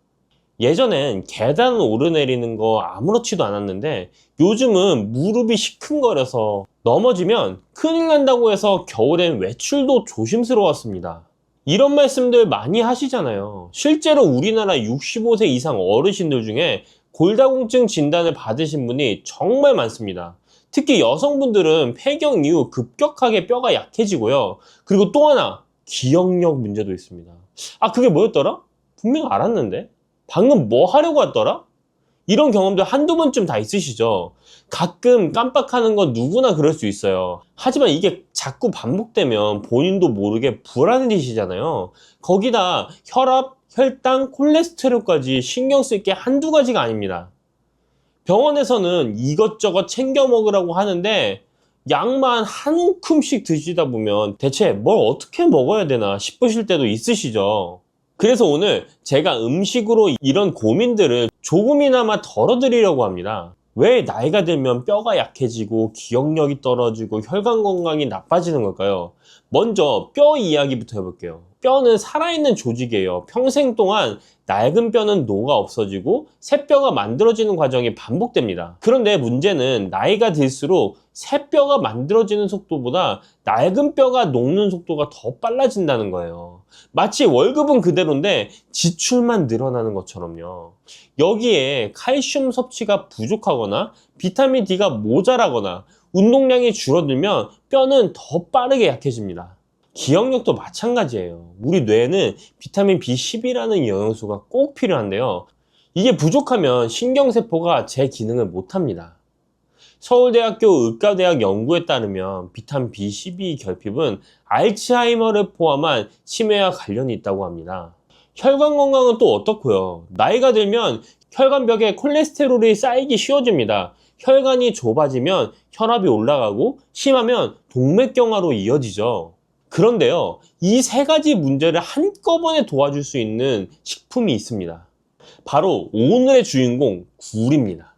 예전엔 계단 오르내리는 거 아무렇지도 않았는데 요즘은 무릎이 시큰거려서 넘어지면 큰일 난다고 해서 겨울엔 외출도 조심스러웠습니다. 이런 말씀들 많이 하시잖아요. 실제로 우리나라 65세 이상 어르신들 중에 골다공증 진단을 받으신 분이 정말 많습니다. 특히 여성분들은 폐경 이후 급격하게 뼈가 약해지고요. 그리고 또 하나, 기억력 문제도 있습니다. 아, 그게 뭐였더라? 분명 알았는데? 방금 뭐 하려고 했더라? 이런 경험도 한두 번쯤 다 있으시죠? 가끔 깜빡하는 건 누구나 그럴 수 있어요. 하지만 이게 자꾸 반복되면 본인도 모르게 불안해지시잖아요. 거기다 혈압, 혈당, 콜레스테롤까지 신경 쓸 게 한두 가지가 아닙니다. 병원에서는 이것저것 챙겨 먹으라고 하는데 약만 한 움큼씩 드시다 보면 대체 뭘 어떻게 먹어야 되나 싶으실 때도 있으시죠? 그래서 오늘 제가 음식으로 이런 고민들을 조금이나마 덜어드리려고 합니다. 왜 나이가 들면 뼈가 약해지고 기억력이 떨어지고 혈관 건강이 나빠지는 걸까요? 먼저 뼈 이야기부터 해볼게요. 뼈는 살아있는 조직이에요. 평생 동안 낡은 뼈는 녹아 없어지고 새 뼈가 만들어지는 과정이 반복됩니다. 그런데 문제는 나이가 들수록 새 뼈가 만들어지는 속도보다 낡은 뼈가 녹는 속도가 더 빨라진다는 거예요. 마치 월급은 그대로인데 지출만 늘어나는 것처럼요. 여기에 칼슘 섭취가 부족하거나 비타민 D가 모자라거나 운동량이 줄어들면 뼈는 더 빠르게 약해집니다. 기억력도 마찬가지예요. 우리 뇌에는 비타민 B12라는 영양소가 꼭 필요한데요. 이게 부족하면 신경세포가 제 기능을 못합니다. 서울대학교 의과대학 연구에 따르면 비타민 B12 결핍은 알츠하이머를 포함한 치매와 관련이 있다고 합니다. 혈관 건강은 또 어떻고요? 나이가 들면 혈관벽에 콜레스테롤이 쌓이기 쉬워집니다. 혈관이 좁아지면 혈압이 올라가고 심하면 동맥경화로 이어지죠. 그런데요, 이 세 가지 문제를 한꺼번에 도와줄 수 있는 식품이 있습니다. 바로 오늘의 주인공, 굴입니다.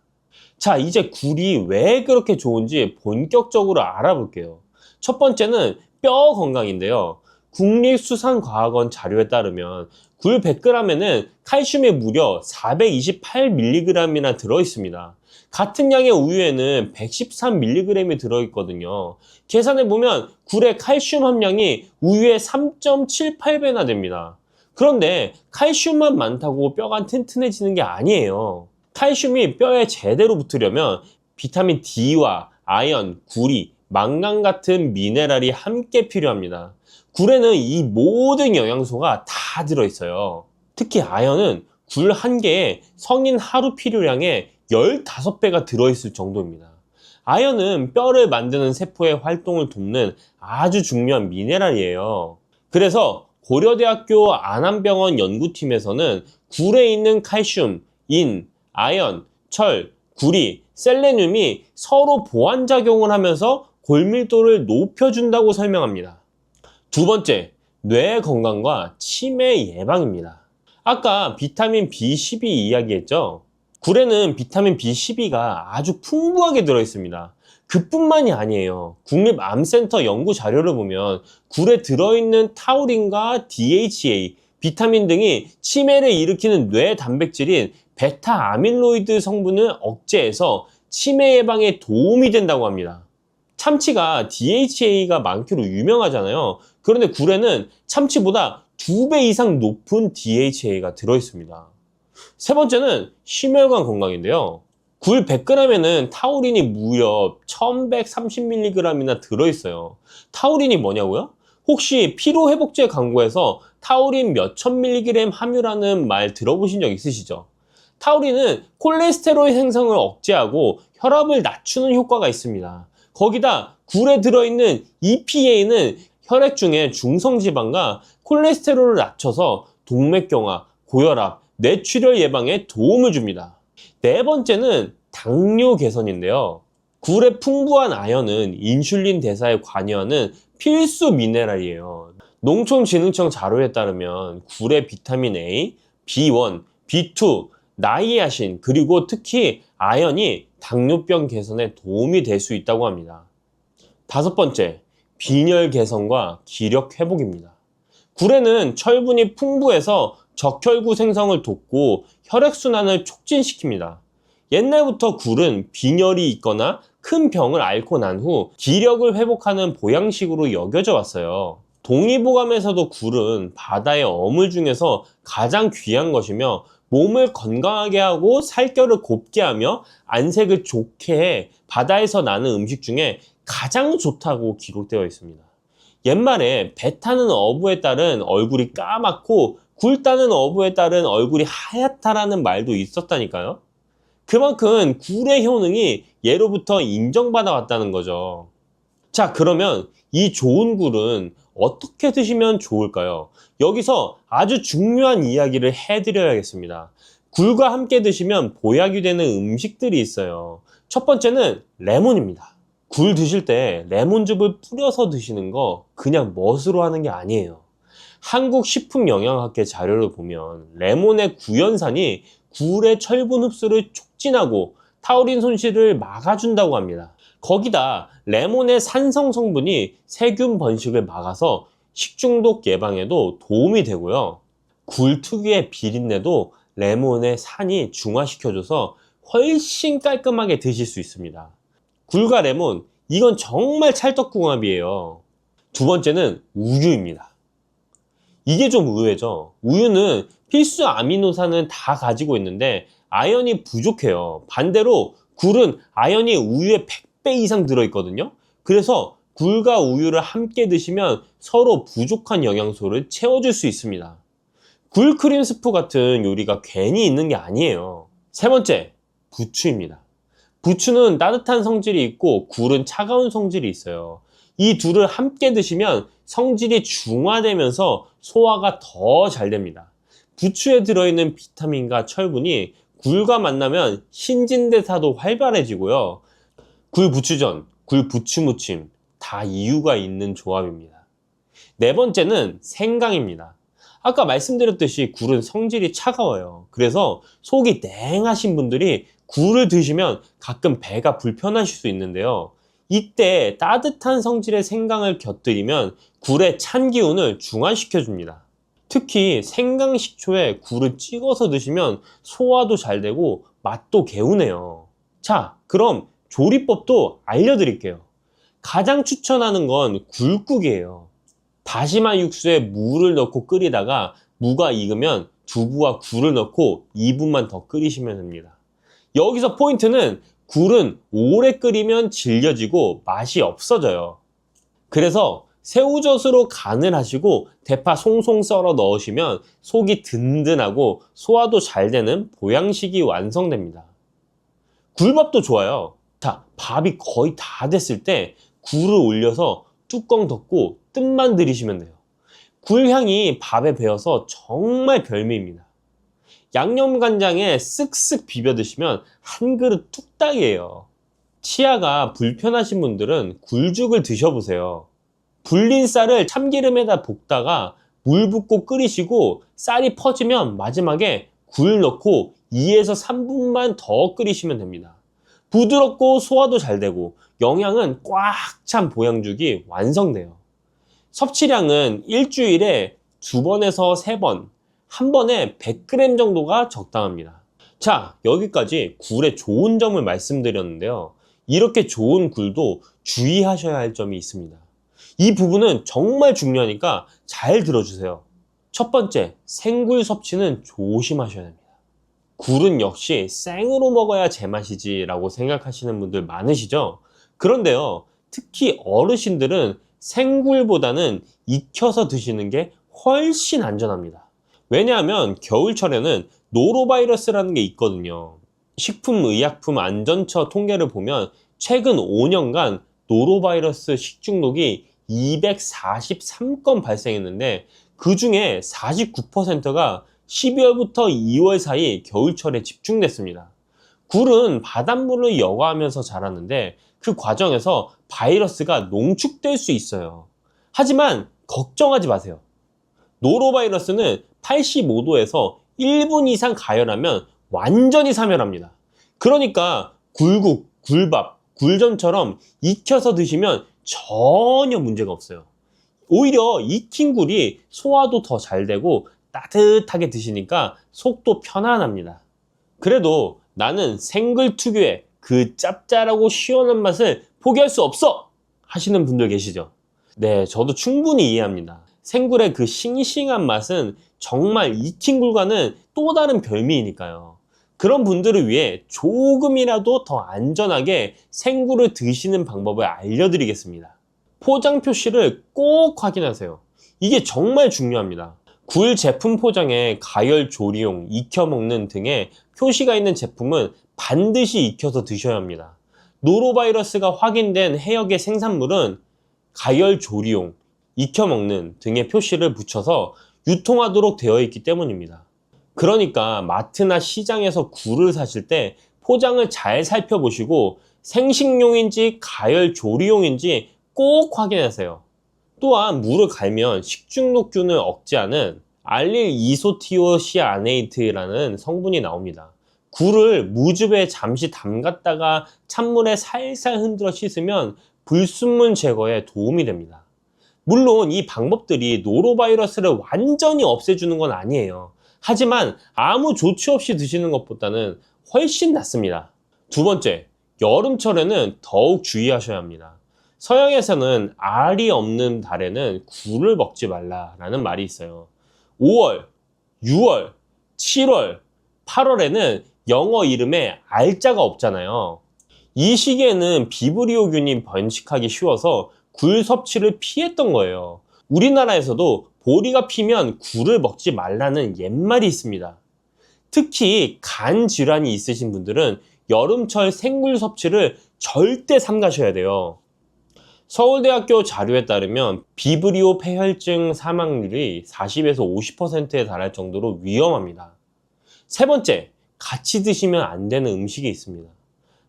자, 이제 굴이 왜 그렇게 좋은지 본격적으로 알아볼게요. 첫 번째는 뼈 건강인데요. 국립수산과학원 자료에 따르면 굴 100g에는 칼슘이 무려 428mg이나 들어있습니다. 같은 양의 우유에는 113mg이 들어있거든요. 계산해보면 굴의 칼슘 함량이 우유의 3.78배나 됩니다. 그런데 칼슘만 많다고 뼈가 튼튼해지는 게 아니에요. 칼슘이 뼈에 제대로 붙으려면 비타민 D와 아연, 구리, 망간 같은 미네랄이 함께 필요합니다. 굴에는 이 모든 영양소가 다 들어있어요. 특히 아연은 굴 한 개에 성인 하루 필요량의 15배가 들어있을 정도입니다. 아연은 뼈를 만드는 세포의 활동을 돕는 아주 중요한 미네랄이에요. 그래서 고려대학교 안암병원 연구팀에서는 굴에 있는 칼슘, 인, 아연, 철, 구리, 셀레늄이 서로 보완작용을 하면서 골밀도를 높여준다고 설명합니다. 두 번째, 뇌 건강과 치매 예방입니다. 아까 비타민 B12 이야기했죠? 굴에는 비타민 B12가 아주 풍부하게 들어있습니다. 그뿐만이 아니에요. 국립암센터 연구 자료를 보면 굴에 들어있는 타우린과 DHA, 비타민 등이 치매를 일으키는 뇌 단백질인 베타 아밀로이드 성분을 억제해서 치매 예방에 도움이 된다고 합니다. 참치가 DHA가 많기로 유명하잖아요. 그런데 굴에는 참치보다 2배 이상 높은 DHA가 들어있습니다. 세 번째는 심혈관 건강인데요. 굴 100g에는 타우린이 무려 1130mg이나 들어있어요. 타우린이 뭐냐고요? 혹시 피로회복제 광고에서 타우린 몇천 mg 함유라는 말 들어보신 적 있으시죠? 타우린은 콜레스테롤 생성을 억제하고 혈압을 낮추는 효과가 있습니다. 거기다 굴에 들어있는 EPA는 혈액 중에 중성지방과 콜레스테롤을 낮춰서 동맥경화, 고혈압, 뇌출혈 예방에 도움을 줍니다. 네 번째는 당뇨 개선인데요. 굴의 풍부한 아연은 인슐린 대사에 관여하는 필수 미네랄이에요. 농촌진흥청 자료에 따르면 굴의 비타민 A, B1, B2, 나이아신 그리고 특히 아연이 당뇨병 개선에 도움이 될 수 있다고 합니다. 다섯 번째, 빈혈 개선과 기력 회복입니다. 굴에는 철분이 풍부해서 적혈구 생성을 돕고 혈액순환을 촉진시킵니다. 옛날부터 굴은 빈혈이 있거나 큰 병을 앓고 난 후 기력을 회복하는 보양식으로 여겨져 왔어요. 동의보감에서도 굴은 바다의 어물 중에서 가장 귀한 것이며 몸을 건강하게 하고 살결을 곱게 하며 안색을 좋게 해 바다에서 나는 음식 중에 가장 좋다고 기록되어 있습니다. 옛말에 배 타는 어부에 따른 얼굴이 까맣고 굴 따는 어부에 따른 얼굴이 하얗다라는 말도 있었다니까요. 그만큼 굴의 효능이 예로부터 인정받아 왔다는 거죠. 자, 그러면 이 좋은 굴은 어떻게 드시면 좋을까요? 여기서 아주 중요한 이야기를 해드려야겠습니다. 굴과 함께 드시면 보약이 되는 음식들이 있어요. 첫 번째는 레몬입니다. 굴 드실 때 레몬즙을 뿌려서 드시는 거 그냥 멋으로 하는 게 아니에요. 한국식품영양학회 자료를 보면 레몬의 구연산이 굴의 철분 흡수를 촉진하고 타우린 손실을 막아준다고 합니다. 거기다 레몬의 산성 성분이 세균 번식을 막아서 식중독 예방에도 도움이 되고요. 굴 특유의 비린내도 레몬의 산이 중화시켜줘서 훨씬 깔끔하게 드실 수 있습니다. 굴과 레몬, 이건 정말 찰떡궁합이에요. 두 번째는 우유입니다. 이게 좀 의외죠. 우유는 필수 아미노산은 다 가지고 있는데 아연이 부족해요. 반대로 굴은 아연이 우유의 100배 이상 들어있거든요. 그래서 굴과 우유를 함께 드시면 서로 부족한 영양소를 채워줄 수 있습니다. 굴 크림 스프 같은 요리가 괜히 있는 게 아니에요. 세 번째, 부추입니다. 부추는 따뜻한 성질이 있고 굴은 차가운 성질이 있어요. 이 둘을 함께 드시면 성질이 중화되면서 소화가 더 잘 됩니다. 부추에 들어있는 비타민과 철분이 굴과 만나면 신진대사도 활발해지고요. 굴부추전, 굴부추무침 다 이유가 있는 조합입니다. 네 번째는 생강입니다. 아까 말씀드렸듯이 굴은 성질이 차가워요. 그래서 속이 냉하신 분들이 굴을 드시면 가끔 배가 불편하실 수 있는데요. 이때 따뜻한 성질의 생강을 곁들이면 굴의 찬 기운을 중화시켜 줍니다. 특히 생강 식초에 굴을 찍어서 드시면 소화도 잘 되고 맛도 개운해요. 자, 그럼 조리법도 알려드릴게요. 가장 추천하는 건 굴국이에요. 다시마 육수에 무를 넣고 끓이다가 무가 익으면 두부와 굴을 넣고 2분만 더 끓이시면 됩니다. 여기서 포인트는 굴은 오래 끓이면 질겨지고 맛이 없어져요. 그래서 새우젓으로 간을 하시고 대파 송송 썰어 넣으시면 속이 든든하고 소화도 잘 되는 보양식이 완성됩니다. 굴밥도 좋아요. 자, 밥이 거의 다 됐을 때 굴을 올려서 뚜껑 덮고 뜸만 들이시면 돼요. 굴 향이 밥에 배어서 정말 별미입니다. 양념간장에 쓱쓱 비벼 드시면 한 그릇 뚝딱이에요. 치아가 불편하신 분들은 굴죽을 드셔보세요. 불린 쌀을 참기름에다 볶다가 물 붓고 끓이시고 쌀이 퍼지면 마지막에 굴 넣고 2에서 3분만 더 끓이시면 됩니다. 부드럽고 소화도 잘 되고 영양은 꽉 찬 보양죽이 완성돼요. 섭취량은 일주일에 2번에서 3번, 한 번에 100g 정도가 적당합니다. 자, 여기까지 굴의 좋은 점을 말씀드렸는데요. 이렇게 좋은 굴도 주의하셔야 할 점이 있습니다. 이 부분은 정말 중요하니까 잘 들어주세요. 첫 번째, 생굴 섭취는 조심하셔야 됩니다. 굴은 역시 생으로 먹어야 제맛이지 라고 생각하시는 분들 많으시죠? 그런데요, 특히 어르신들은 생굴보다는 익혀서 드시는 게 훨씬 안전합니다. 왜냐하면 겨울철에는 노로바이러스라는 게 있거든요. 식품의약품안전처 통계를 보면 최근 5년간 노로바이러스 식중독이 243건 발생했는데 그 중에 49%가 12월부터 2월 사이 겨울철에 집중됐습니다. 굴은 바닷물을 여과하면서 자라는데 그 과정에서 바이러스가 농축될 수 있어요. 하지만 걱정하지 마세요. 노로바이러스는 85도에서 1분 이상 가열하면 완전히 사멸합니다. 그러니까 굴국, 굴밥, 굴전처럼 익혀서 드시면 전혀 문제가 없어요. 오히려 익힌 굴이 소화도 더 잘 되고 따뜻하게 드시니까 속도 편안합니다. 그래도 나는 생굴 특유의 그 짭짤하고 시원한 맛을 포기할 수 없어! 하시는 분들 계시죠? 네, 저도 충분히 이해합니다. 생굴의 그 싱싱한 맛은 정말 익힌 굴과는 또 다른 별미이니까요. 그런 분들을 위해 조금이라도 더 안전하게 생굴을 드시는 방법을 알려드리겠습니다. 포장 표시를 꼭 확인하세요. 이게 정말 중요합니다. 굴 제품 포장에 가열 조리용, 익혀 먹는 등의 표시가 있는 제품은 반드시 익혀서 드셔야 합니다. 노로바이러스가 확인된 해역의 생산물은 가열 조리용, 익혀 먹는 등의 표시를 붙여서 유통하도록 되어 있기 때문입니다. 그러니까 마트나 시장에서 굴을 사실 때 포장을 잘 살펴보시고 생식용인지 가열 조리용인지 꼭 확인하세요. 또한 물을 갈면 식중독균을 억제하는 알릴 이소티오시아네이트라는 성분이 나옵니다. 굴을 무즙에 잠시 담갔다가 찬물에 살살 흔들어 씻으면 불순물 제거에 도움이 됩니다. 물론 이 방법들이 노로바이러스를 완전히 없애주는 건 아니에요. 하지만 아무 조치 없이 드시는 것보다는 훨씬 낫습니다. 두 번째, 여름철에는 더욱 주의하셔야 합니다. 서양에서는 알이 없는 달에는 굴을 먹지 말라라는 말이 있어요. 5월, 6월, 7월, 8월에는 영어 이름에 알자가 없잖아요. 이 시기에는 비브리오균이 번식하기 쉬워서 굴 섭취를 피했던 거예요. 우리나라에서도 보리가 피면 굴을 먹지 말라는 옛말이 있습니다. 특히 간 질환이 있으신 분들은 여름철 생굴 섭취를 절대 삼가셔야 돼요. 서울대학교 자료에 따르면 비브리오 폐혈증 사망률이 40에서 50%에 달할 정도로 위험합니다. 세 번째, 같이 드시면 안 되는 음식이 있습니다.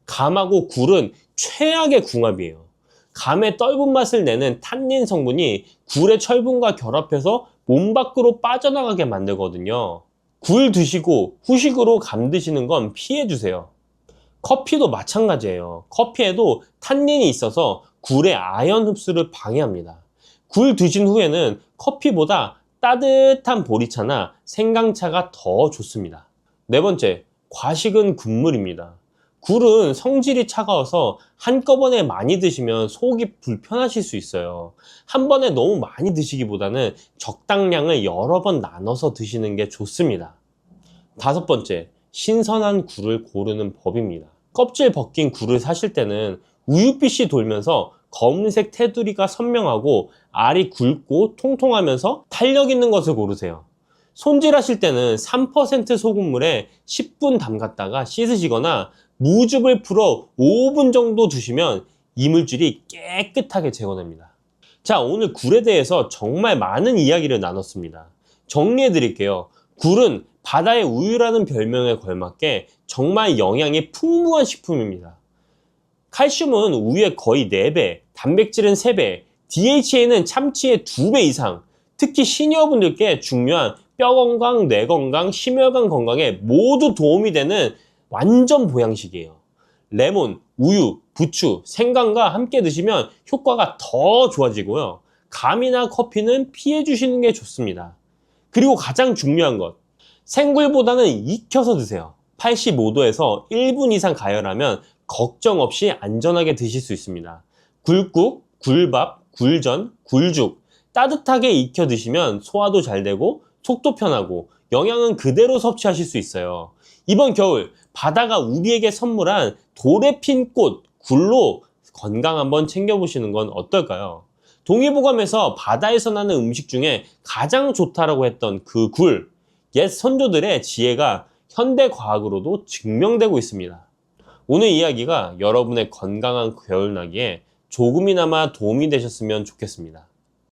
감하고 굴은 최악의 궁합이에요. 감의 떫은 맛을 내는 탄닌 성분이 굴의 철분과 결합해서 몸 밖으로 빠져나가게 만들거든요. 굴 드시고 후식으로 감 드시는 건 피해주세요. 커피도 마찬가지예요. 커피에도 탄닌이 있어서 굴의 아연 흡수를 방해합니다. 굴 드신 후에는 커피보다 따뜻한 보리차나 생강차가 더 좋습니다. 네 번째, 과식은 금물입니다. 굴은 성질이 차가워서 한꺼번에 많이 드시면 속이 불편하실 수 있어요. 한 번에 너무 많이 드시기보다는 적당량을 여러 번 나눠서 드시는 게 좋습니다. 다섯 번째, 신선한 굴을 고르는 법입니다. 껍질 벗긴 굴을 사실 때는 우윳빛이 돌면서 검은색 테두리가 선명하고 알이 굵고 통통하면서 탄력 있는 것을 고르세요. 손질하실 때는 3% 소금물에 10분 담갔다가 씻으시거나 무즙을 풀어 5분 정도 두시면 이물질이 깨끗하게 제거됩니다. 자, 오늘 굴에 대해서 정말 많은 이야기를 나눴습니다. 정리해 드릴게요. 굴은 바다의 우유라는 별명에 걸맞게 정말 영양이 풍부한 식품입니다. 칼슘은 우유의 거의 4배, 단백질은 3배, DHA는 참치의 2배 이상, 특히 시니어분들께 중요한 뼈 건강, 뇌 건강, 심혈관 건강에 모두 도움이 되는 완전 보양식이에요. 레몬, 우유, 부추, 생강과 함께 드시면 효과가 더 좋아지고요. 감이나 커피는 피해 주시는 게 좋습니다. 그리고 가장 중요한 것, 생굴보다는 익혀서 드세요. 85도에서 1분 이상 가열하면 걱정 없이 안전하게 드실 수 있습니다. 굴국, 굴밥, 굴전, 굴죽 따뜻하게 익혀 드시면 소화도 잘 되고 속도 편하고 영양은 그대로 섭취하실 수 있어요. 이번 겨울 바다가 우리에게 선물한 돌에 핀 꽃, 굴로 건강 한번 챙겨보시는 건 어떨까요? 동의보감에서 바다에서 나는 음식 중에 가장 좋다라고 했던 그 굴, 옛 선조들의 지혜가 현대 과학으로도 증명되고 있습니다. 오늘 이야기가 여러분의 건강한 겨울나기에 조금이나마 도움이 되셨으면 좋겠습니다.